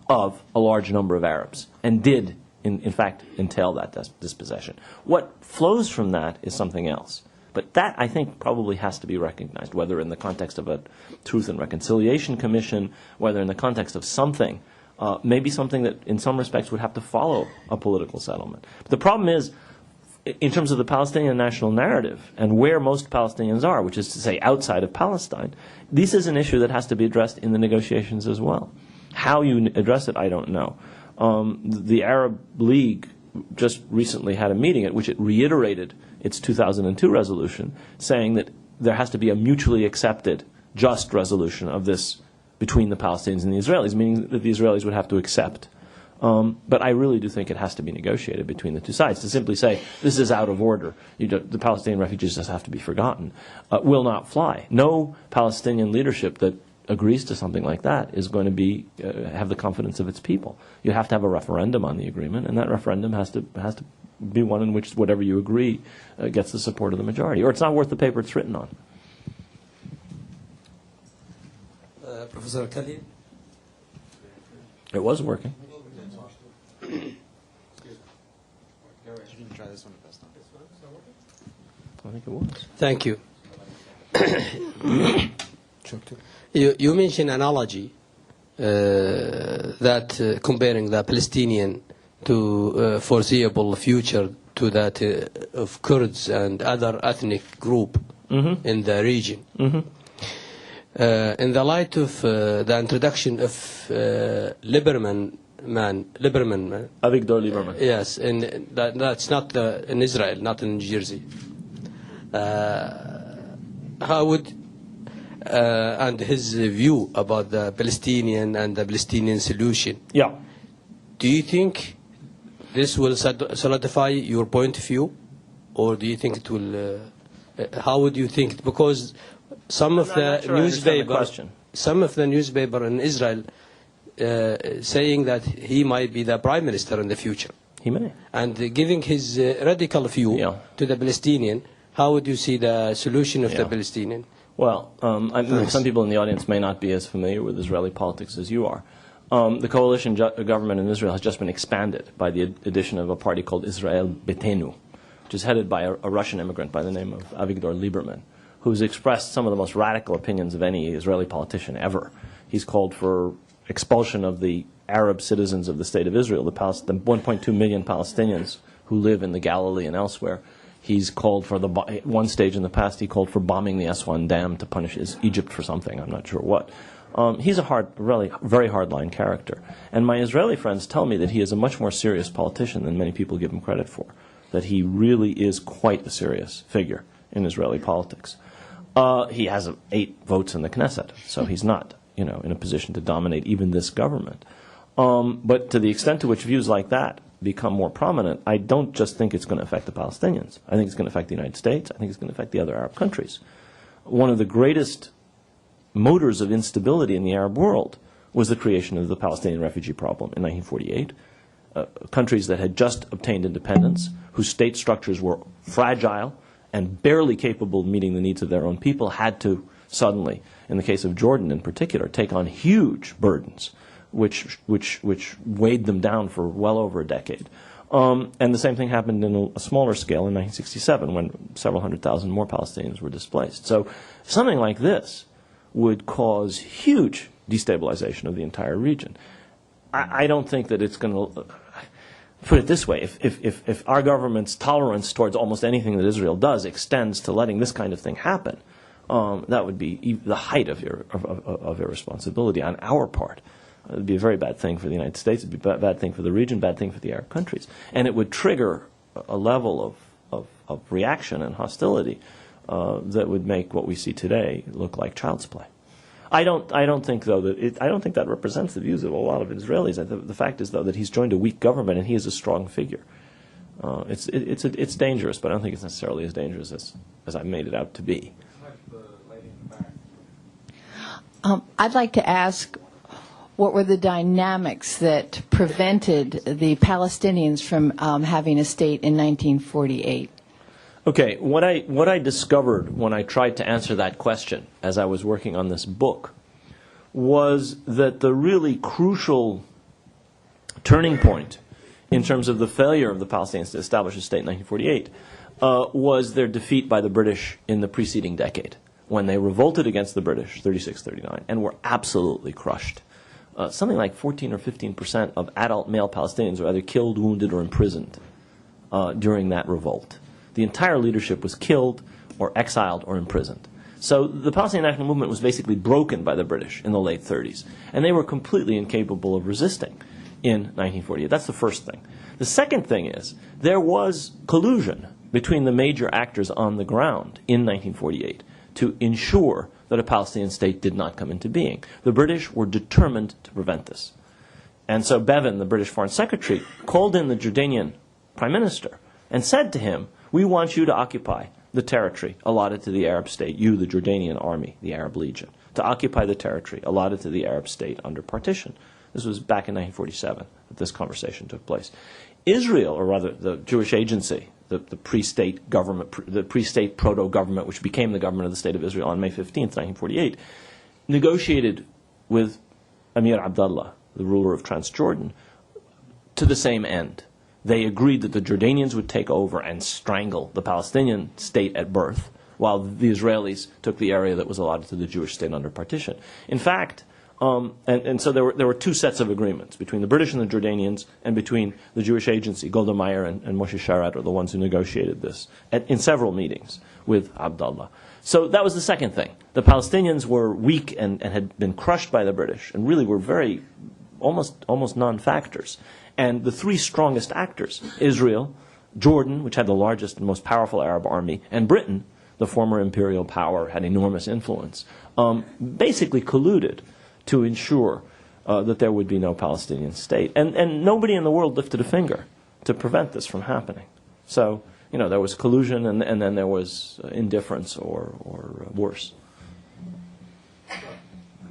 of a large number of Arabs, and did, in fact, entail that dispossession. What flows from that is something else. But that, I think, probably has to be recognized, whether in the context of a Truth and Reconciliation Commission, whether in the context of something, maybe something that in some respects would have to follow a political settlement. But the problem is, in terms of the Palestinian national narrative and where most Palestinians are, which is to say outside of Palestine, this is an issue that has to be addressed in the negotiations as well. How you address it, I don't know. The Arab League just recently had a meeting at which it reiterated its 2002 resolution, saying that there has to be a mutually accepted, just resolution of this between the Palestinians and the Israelis, meaning that the Israelis would have to accept. But I really do think it has to be negotiated between the two sides. To simply say, this is out of order, the Palestinian refugees just have to be forgotten, will not fly. No Palestinian leadership that agrees to something like that is going to have the confidence of its people. You have to have a referendum on the agreement, and that referendum has to be one in which whatever you agree gets the support of the majority, or it's not worth the paper it's written on. Professor Khalid? It was working. I think it was. Thank you. You mentioned analogy that comparing the Palestinian to foreseeable future to that of Kurds and other ethnic group in the region. In the light of the introduction of Lieberman, Avigdor Lieberman. yes, and that's not in Israel, not in Jersey. How would and his view about the Palestinian and the Palestinian solution? Yeah. Do you think this will solidify your point of view, or do you think it will? How would you think? Because some of the newspaper in Israel saying that he might be the prime minister in the future. He may. And giving his radical view to the Palestinian, how would you see the solution of the Palestinian? Well, some people in the audience may not be as familiar with Israeli politics as you are. The coalition government in Israel has just been expanded by the addition of a party called Israel Beitenu, which is headed by a Russian immigrant by the name of Avigdor Lieberman, who's expressed some of the most radical opinions of any Israeli politician ever. He's called for expulsion of the Arab citizens of the State of Israel, the 1.2 million Palestinians who live in the Galilee and elsewhere. He's called for at one stage in the past, he called for bombing the Aswan Dam to punish Egypt for something, I'm not sure what. He's a really very hardline character. And my Israeli friends tell me that he is a much more serious politician than many people give him credit for, that he really is quite a serious figure in Israeli politics. He has 8 votes in the Knesset, so he's not, in a position to dominate even this government. But to the extent to which views like that become more prominent, I don't just think it's going to affect the Palestinians. I think it's going to affect the United States. I think it's going to affect the other Arab countries. One of the greatest motors of instability in the Arab world was the creation of the Palestinian refugee problem in 1948. Countries that had just obtained independence, whose state structures were fragile and barely capable of meeting the needs of their own people, had to suddenly, in the case of Jordan in particular, take on huge burdens which weighed them down for well over a decade. And the same thing happened in a smaller scale in 1967 when several 100,000 more Palestinians were displaced. So something like this would cause huge destabilization of the entire region. I don't think that it's going to... Put it this way, if our government's tolerance towards almost anything that Israel does extends to letting this kind of thing happen, that would be the height of irresponsibility on our part. It would be a very bad thing for the United States. It would be a bad thing for the region, bad thing for the Arab countries. And it would trigger a level of reaction and hostility that would make what we see today look like child's play. I don't think, though, I don't think that represents the views of a lot of Israelis. The fact is, though, that he's joined a weak government and he is a strong figure. It's dangerous, but I don't think it's necessarily as dangerous as I've made it out to be. I'd like to ask, what were the dynamics that prevented the Palestinians from having a state in 1948? Okay, what I discovered when I tried to answer that question as I was working on this book was that the really crucial turning point in terms of the failure of the Palestinians to establish a state in 1948 was their defeat by the British in the preceding decade, when they revolted against the British, 36-39, and were absolutely crushed. Something like 14 or 15% of adult male Palestinians were either killed, wounded, or imprisoned during that revolt. The entire leadership was killed or exiled or imprisoned. So the Palestinian National Movement was basically broken by the British in the late 30s, and they were completely incapable of resisting in 1948. That's the first thing. The second thing is there was collusion between the major actors on the ground in 1948 to ensure that a Palestinian state did not come into being. The British were determined to prevent this. And so Bevin, the British Foreign Secretary, called in the Jordanian Prime Minister and said to him, "We want you to occupy the territory allotted to the Arab state, you, the Jordanian army, the Arab Legion, to occupy the territory allotted to the Arab state under partition." This was back in 1947 that this conversation took place. Israel, or rather the Jewish agency, the pre-state government, the pre-state proto-government, which became the government of the State of Israel on May 15th, 1948, negotiated with Emir Abdullah, the ruler of Transjordan, to the same end. They agreed that the Jordanians would take over and strangle the Palestinian state at birth, while the Israelis took the area that was allotted to the Jewish state under partition. In fact, and so there were two sets of agreements between the British and the Jordanians and between the Jewish agency. Golda Meir and Moshe Sharat are the ones who negotiated this in several meetings with Abdullah. So that was the second thing. The Palestinians were weak and had been crushed by the British and really were very almost non-factors. And the three strongest actors, Israel, Jordan, which had the largest and most powerful Arab army, and Britain, the former imperial power, had enormous influence, basically colluded to ensure that there would be no Palestinian state. And nobody in the world lifted a finger to prevent this from happening. So, there was collusion and then there was indifference or worse.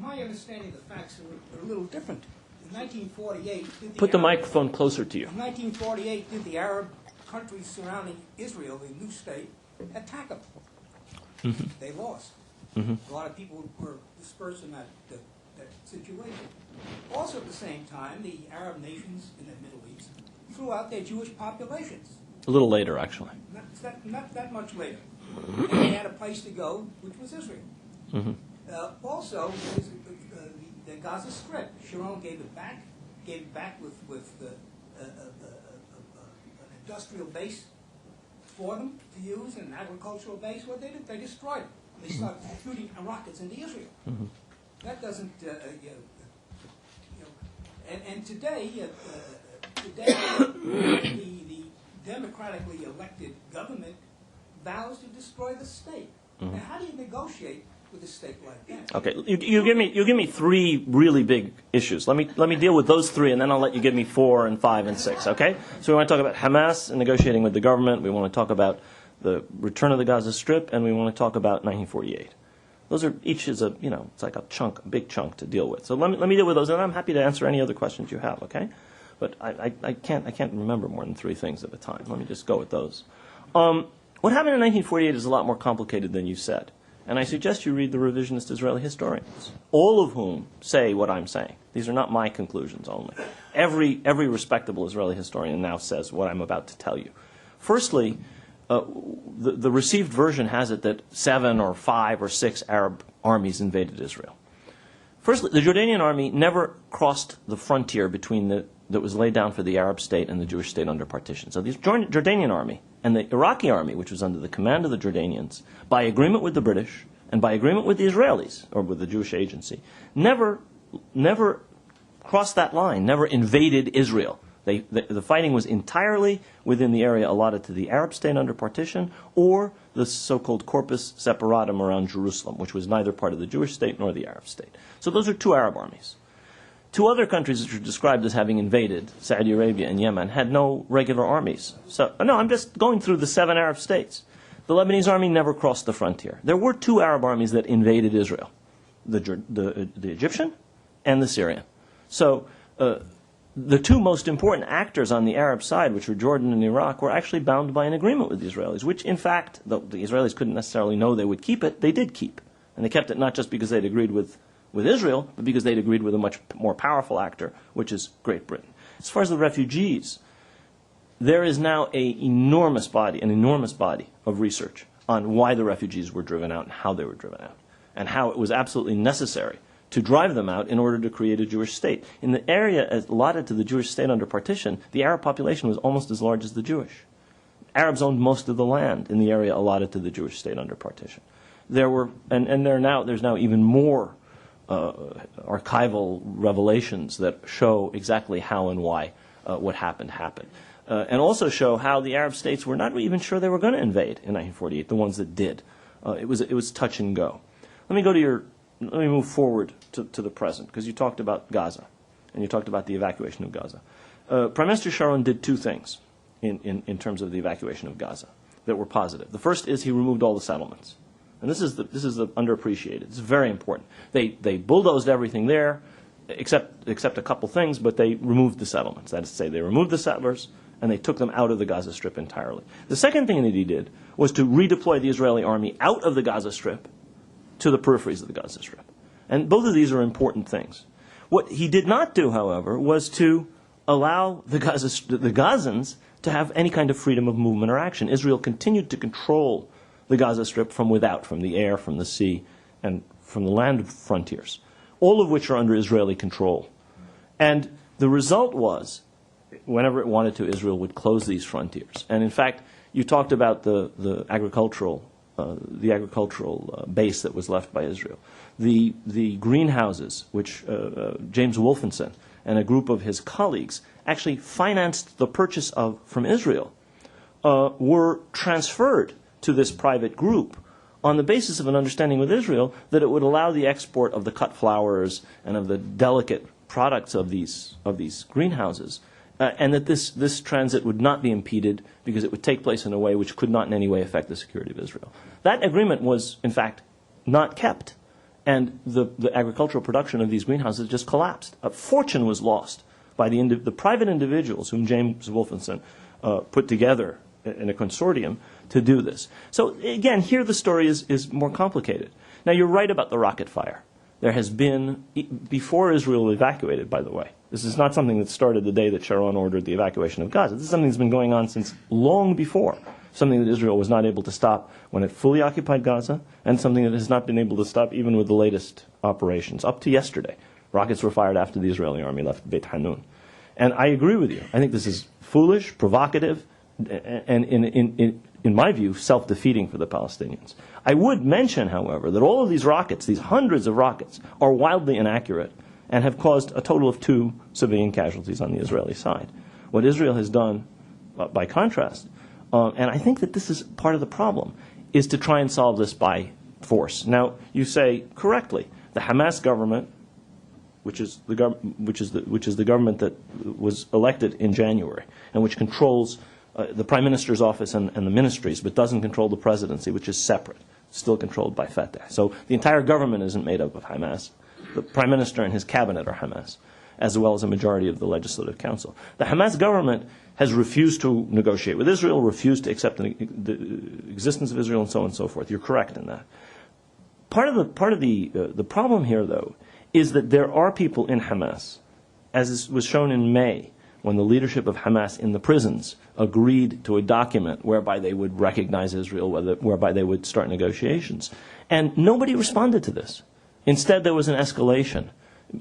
My understanding of the facts are a little different. 1948, Put the microphone closer to you. In 1948, did the Arab countries surrounding Israel, the new state, attack them? They lost. A lot of people were dispersed in that situation. Also, at the same time, the Arab nations in the Middle East threw out their Jewish populations. A little later, actually. Not that much later. And they had a place to go, which was Israel. Also, the Gaza Strip. Sharon gave it back with an industrial base for them to use, and an agricultural base. What they did, they destroyed it. They started shooting rockets into Israel. That doesn't, and today, the democratically elected government vows to destroy the state. Now, how do you negotiate with a state like that? Okay, you give me three really big issues. Let me deal with those three, and then I'll let you give me 4 and 5 and 6. Okay? So we want to talk about Hamas and negotiating with the government. We want to talk about the return of the Gaza Strip, and we want to talk about 1948. Those are each is it's like a big chunk to deal with. So let me deal with those, and I'm happy to answer any other questions you have. Okay? But I can't remember more than 3 things at a time. Let me just go with those. What happened in 1948 is a lot more complicated than you said. And I suggest you read the revisionist Israeli historians, all of whom say what I'm saying. These are not my conclusions only. Every respectable Israeli historian now says what I'm about to tell you. Firstly, the received version has it that 7 or 5 or 6 Arab armies invaded Israel. Firstly, the Jordanian army never crossed the frontier that was laid down for the Arab state and the Jewish state under partition. So the Jordanian army and the Iraqi army, which was under the command of the Jordanians, by agreement with the British and by agreement with the Israelis, or with the Jewish agency, never crossed that line, never invaded Israel. The fighting was entirely within the area allotted to the Arab state under partition, or the so-called corpus separatum around Jerusalem, which was neither part of the Jewish state nor the Arab state. So those are 2 Arab armies. 2 other countries which are described as having invaded, Saudi Arabia and Yemen, had no regular armies. So, no, I'm just going through the 7 Arab states. The Lebanese army never crossed the frontier. There were 2 Arab armies that invaded Israel, the Egyptian and the Syrian. So the 2 most important actors on the Arab side, which were Jordan and Iraq, were actually bound by an agreement with the Israelis, which, in fact, though the Israelis couldn't necessarily know they would keep it, they did keep. And they kept it not just because they'd agreed with Israel, but because they'd agreed with a much more powerful actor, which is Great Britain. As far as the refugees, there is now an enormous body of research on why the refugees were driven out and how they were driven out, and how it was absolutely necessary to drive them out in order to create a Jewish state. In the area allotted to the Jewish state under partition, the Arab population was almost as large as the Jewish. Arabs owned most of the land in the area allotted to the Jewish state under partition. There's now even more archival revelations that show exactly how and why what happened. And also show how the Arab states were not even sure they were going to invade in 1948, the ones that did. It was touch and go. Let me move forward to the present, because you talked about Gaza, and you talked about the evacuation of Gaza. Prime Minister Sharon did 2 things in terms of the evacuation of Gaza that were positive. The first is he removed all the settlements. And this is the underappreciated. It's very important. They bulldozed everything there, except a couple things, but they removed the settlements. That is to say, they removed the settlers and they took them out of the Gaza Strip entirely. The second thing that he did was to redeploy the Israeli army out of the Gaza Strip to the peripheries of the Gaza Strip. And both of these are important things. What he did not do, however, was to allow the Gazans to have any kind of freedom of movement or action. Israel continued to control the Gaza Strip from without, from the air, from the sea, and from the land frontiers, all of which are under Israeli control. And the result was, whenever it wanted to, Israel would close these frontiers. And in fact, you talked about the agricultural base that was left by Israel. The greenhouses, which James Wolfenson and a group of his colleagues actually financed the purchase of from Israel, were transferred to this private group on the basis of an understanding with Israel that it would allow the export of the cut flowers and of the delicate products of these greenhouses, and that this transit would not be impeded because it would take place in a way which could not in any way affect the security of Israel. That agreement was, in fact, not kept. And the agricultural production of these greenhouses just collapsed. A fortune was lost by the private individuals whom James Wolfensohn put together in a consortium to do this. So again, here the story is more complicated. Now, you're right about the rocket fire. There has been, before Israel evacuated, by the way, this is not something that started the day that Sharon ordered the evacuation of Gaza. This is something that's been going on since long before, something that Israel was not able to stop when it fully occupied Gaza, and something that has not been able to stop even with the latest operations. Up to yesterday, rockets were fired after the Israeli army left Beit Hanun. And I agree with you. I think this is foolish, provocative, and in my view, self-defeating for the Palestinians. I would mention, however, that all of these rockets, these hundreds of rockets, are wildly inaccurate and have caused a total of 2 civilian casualties on the Israeli side. What Israel has done, by contrast, and I think that this is part of the problem, is to try and solve this by force. Now, you say correctly, the Hamas government, which is the government that was elected in January and which controls the Prime Minister's office and the ministries, but doesn't control the presidency, which is separate, still controlled by Fatah. So the entire government isn't made up of Hamas. The Prime Minister and his cabinet are Hamas, as well as a majority of the Legislative Council. The Hamas government has refused to negotiate with Israel, refused to accept the existence of Israel, and so on and so forth. You're correct in that. Part of the problem here, though, is that there are people in Hamas, as was shown in May, when the leadership of Hamas in the prisons agreed to a document whereby they would recognize Israel, whereby they would start negotiations. And nobody responded to this. Instead, there was an escalation.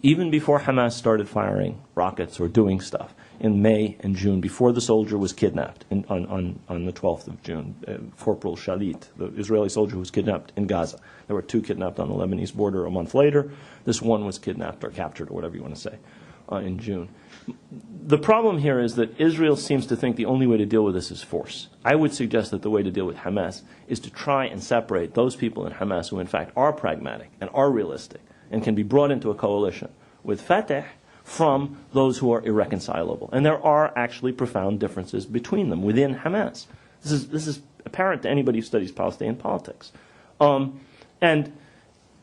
Even before Hamas started firing rockets or doing stuff in May and June, before the soldier was kidnapped on the 12th of June, Corporal Shalit, the Israeli soldier who was kidnapped in Gaza. There were 2 kidnapped on the Lebanese border a month later. This one was kidnapped or captured, or whatever you want to say, in June. The problem here is that Israel seems to think the only way to deal with this is force. I would suggest that the way to deal with Hamas is to try and separate those people in Hamas who in fact are pragmatic and are realistic and can be brought into a coalition with Fatah from those who are irreconcilable. And there are actually profound differences between them within Hamas. This is apparent to anybody who studies Palestinian politics. And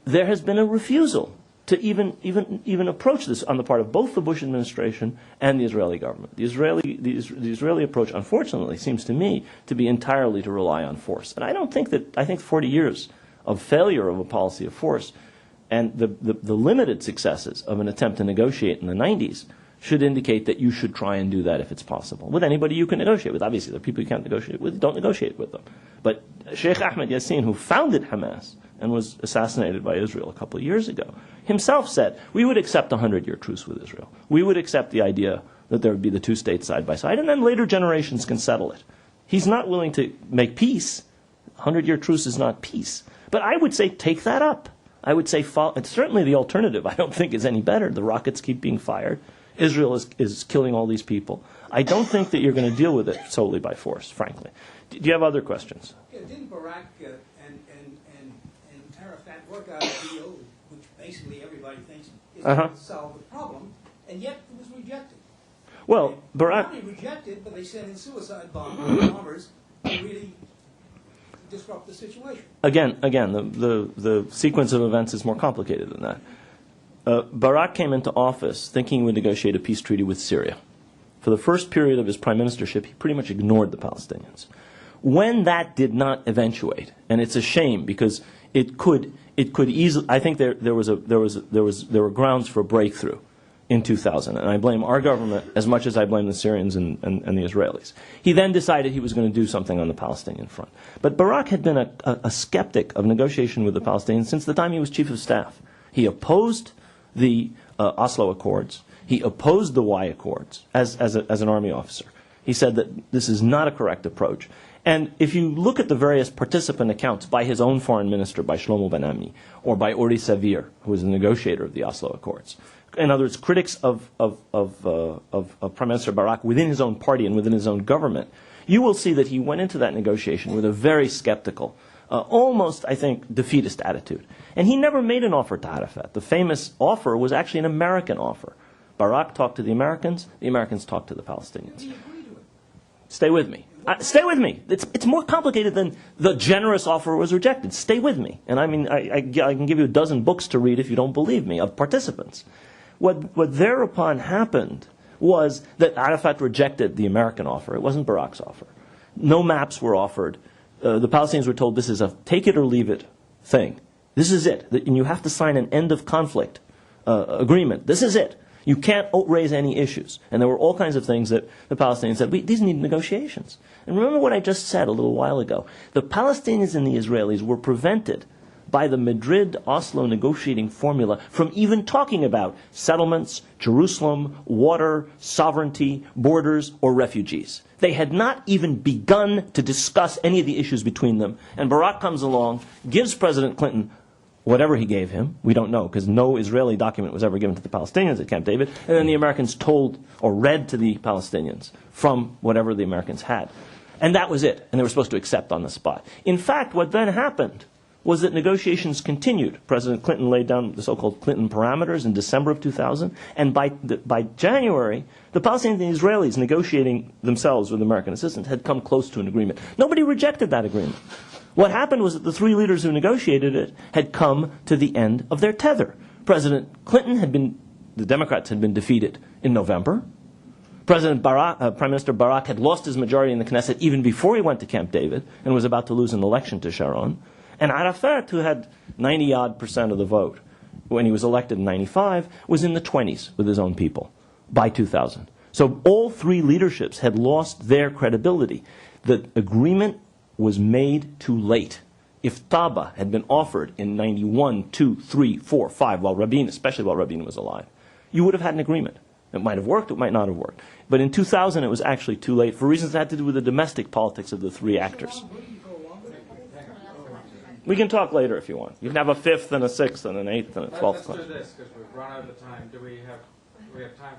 there has been a refusal to even approach this on the part of both the Bush administration and the Israeli government. The Israeli approach, unfortunately, seems to me to be entirely to rely on force. And I think 40 years of failure of a policy of force and the limited successes of an attempt to negotiate in the 90s should indicate that you should try and do that if it's possible. With anybody you can negotiate with. Obviously, there are people you can't negotiate with, don't negotiate with them. But Sheikh Ahmed Yassin, who founded Hamas and was assassinated by Israel a couple of years ago, himself said, we would accept a 100-year truce with Israel. We would accept the idea that there would be the 2 states side by side, and then later generations can settle it. He's not willing to make peace. A 100-year truce is not peace. But I would say take that up. I would say certainly the alternative I don't think is any better. The rockets keep being fired. Israel is killing all these people. I don't think that you're going to deal with it solely by force, frankly. Do you have other questions? Yeah, didn't Barak and Arafat work out a deal, which basically everybody thinks is going to solve the problem, and yet it was rejected? Well, Barak... Not only rejected, but they sent in suicide bombers to really disrupt the situation. Again, the sequence of events is more complicated than that. Barak came into office thinking he would negotiate a peace treaty with Syria. For the first period of his prime ministership, he pretty much ignored the Palestinians. When that did not eventuate, and it's a shame because it could easily, I think there were grounds for a breakthrough in 2000, and I blame our government as much as I blame the Syrians and the Israelis. He then decided he was going to do something on the Palestinian front. But Barak had been a skeptic of negotiation with the Palestinians since the time he was chief of staff. He opposed the Oslo Accords. He opposed the Y Accords as an army officer. He said that this is not a correct approach. And if you look at the various participant accounts by his own foreign minister, by Shlomo Ben Ami, or by Ori Savir, who was the negotiator of the Oslo Accords, in other words, critics of Prime Minister Barak within his own party and within his own government, you will see that he went into that negotiation with a very skeptical, almost, I think, defeatist attitude. And he never made an offer to Arafat. The famous offer was actually an American offer. Barak talked to the Americans talked to the Palestinians. He agreed to it. Stay with me. Stay with me. It's more complicated than the generous offer was rejected. Stay with me. And I mean, I can give you a dozen books to read if you don't believe me, of participants. What thereupon happened was that Arafat rejected the American offer. It wasn't Barak's offer. No maps were offered. The Palestinians were told this is a take it or leave it thing. This is it. And you have to sign an end of conflict agreement. This is it. You can't raise any issues. And there were all kinds of things that the Palestinians said, these need negotiations. And remember what I just said a little while ago. The Palestinians and the Israelis were prevented by the Madrid-Oslo negotiating formula from even talking about settlements, Jerusalem, water, sovereignty, borders, or refugees. They had not even begun to discuss any of the issues between them. And Barak comes along, gives President Clinton whatever he gave him. We don't know, because no Israeli document was ever given to the Palestinians at Camp David. And then the Americans told or read to the Palestinians from whatever the Americans had. And that was it. And they were supposed to accept on the spot. In fact, what then happened was that negotiations continued. President Clinton laid down the so-called Clinton parameters in December of 2000. And by January, the Palestinians and the Israelis negotiating themselves with American assistance had come close to an agreement. Nobody rejected that agreement. What happened was that the three leaders who negotiated it had come to the end of their tether. President Clinton the Democrats had been defeated in November. Prime Minister Barak had lost his majority in the Knesset even before he went to Camp David and was about to lose an election to Sharon. And Arafat, who had 90-odd% of the vote when he was elected in 95, was in the 20s with his own people by 2000. So all three leaderships had lost their credibility. The agreement was made too late. If Taba had been offered in 91, 2, 3, 4, 5, especially while Rabin was alive, you would have had an agreement. It might have worked, it might not have worked. But in 2000, it was actually too late for reasons that had to do with the domestic politics of the three actors. We can talk later if you want. You can have a fifth and a sixth and an eighth and a 12th. Let's do this because we've run out of time. Do we have time?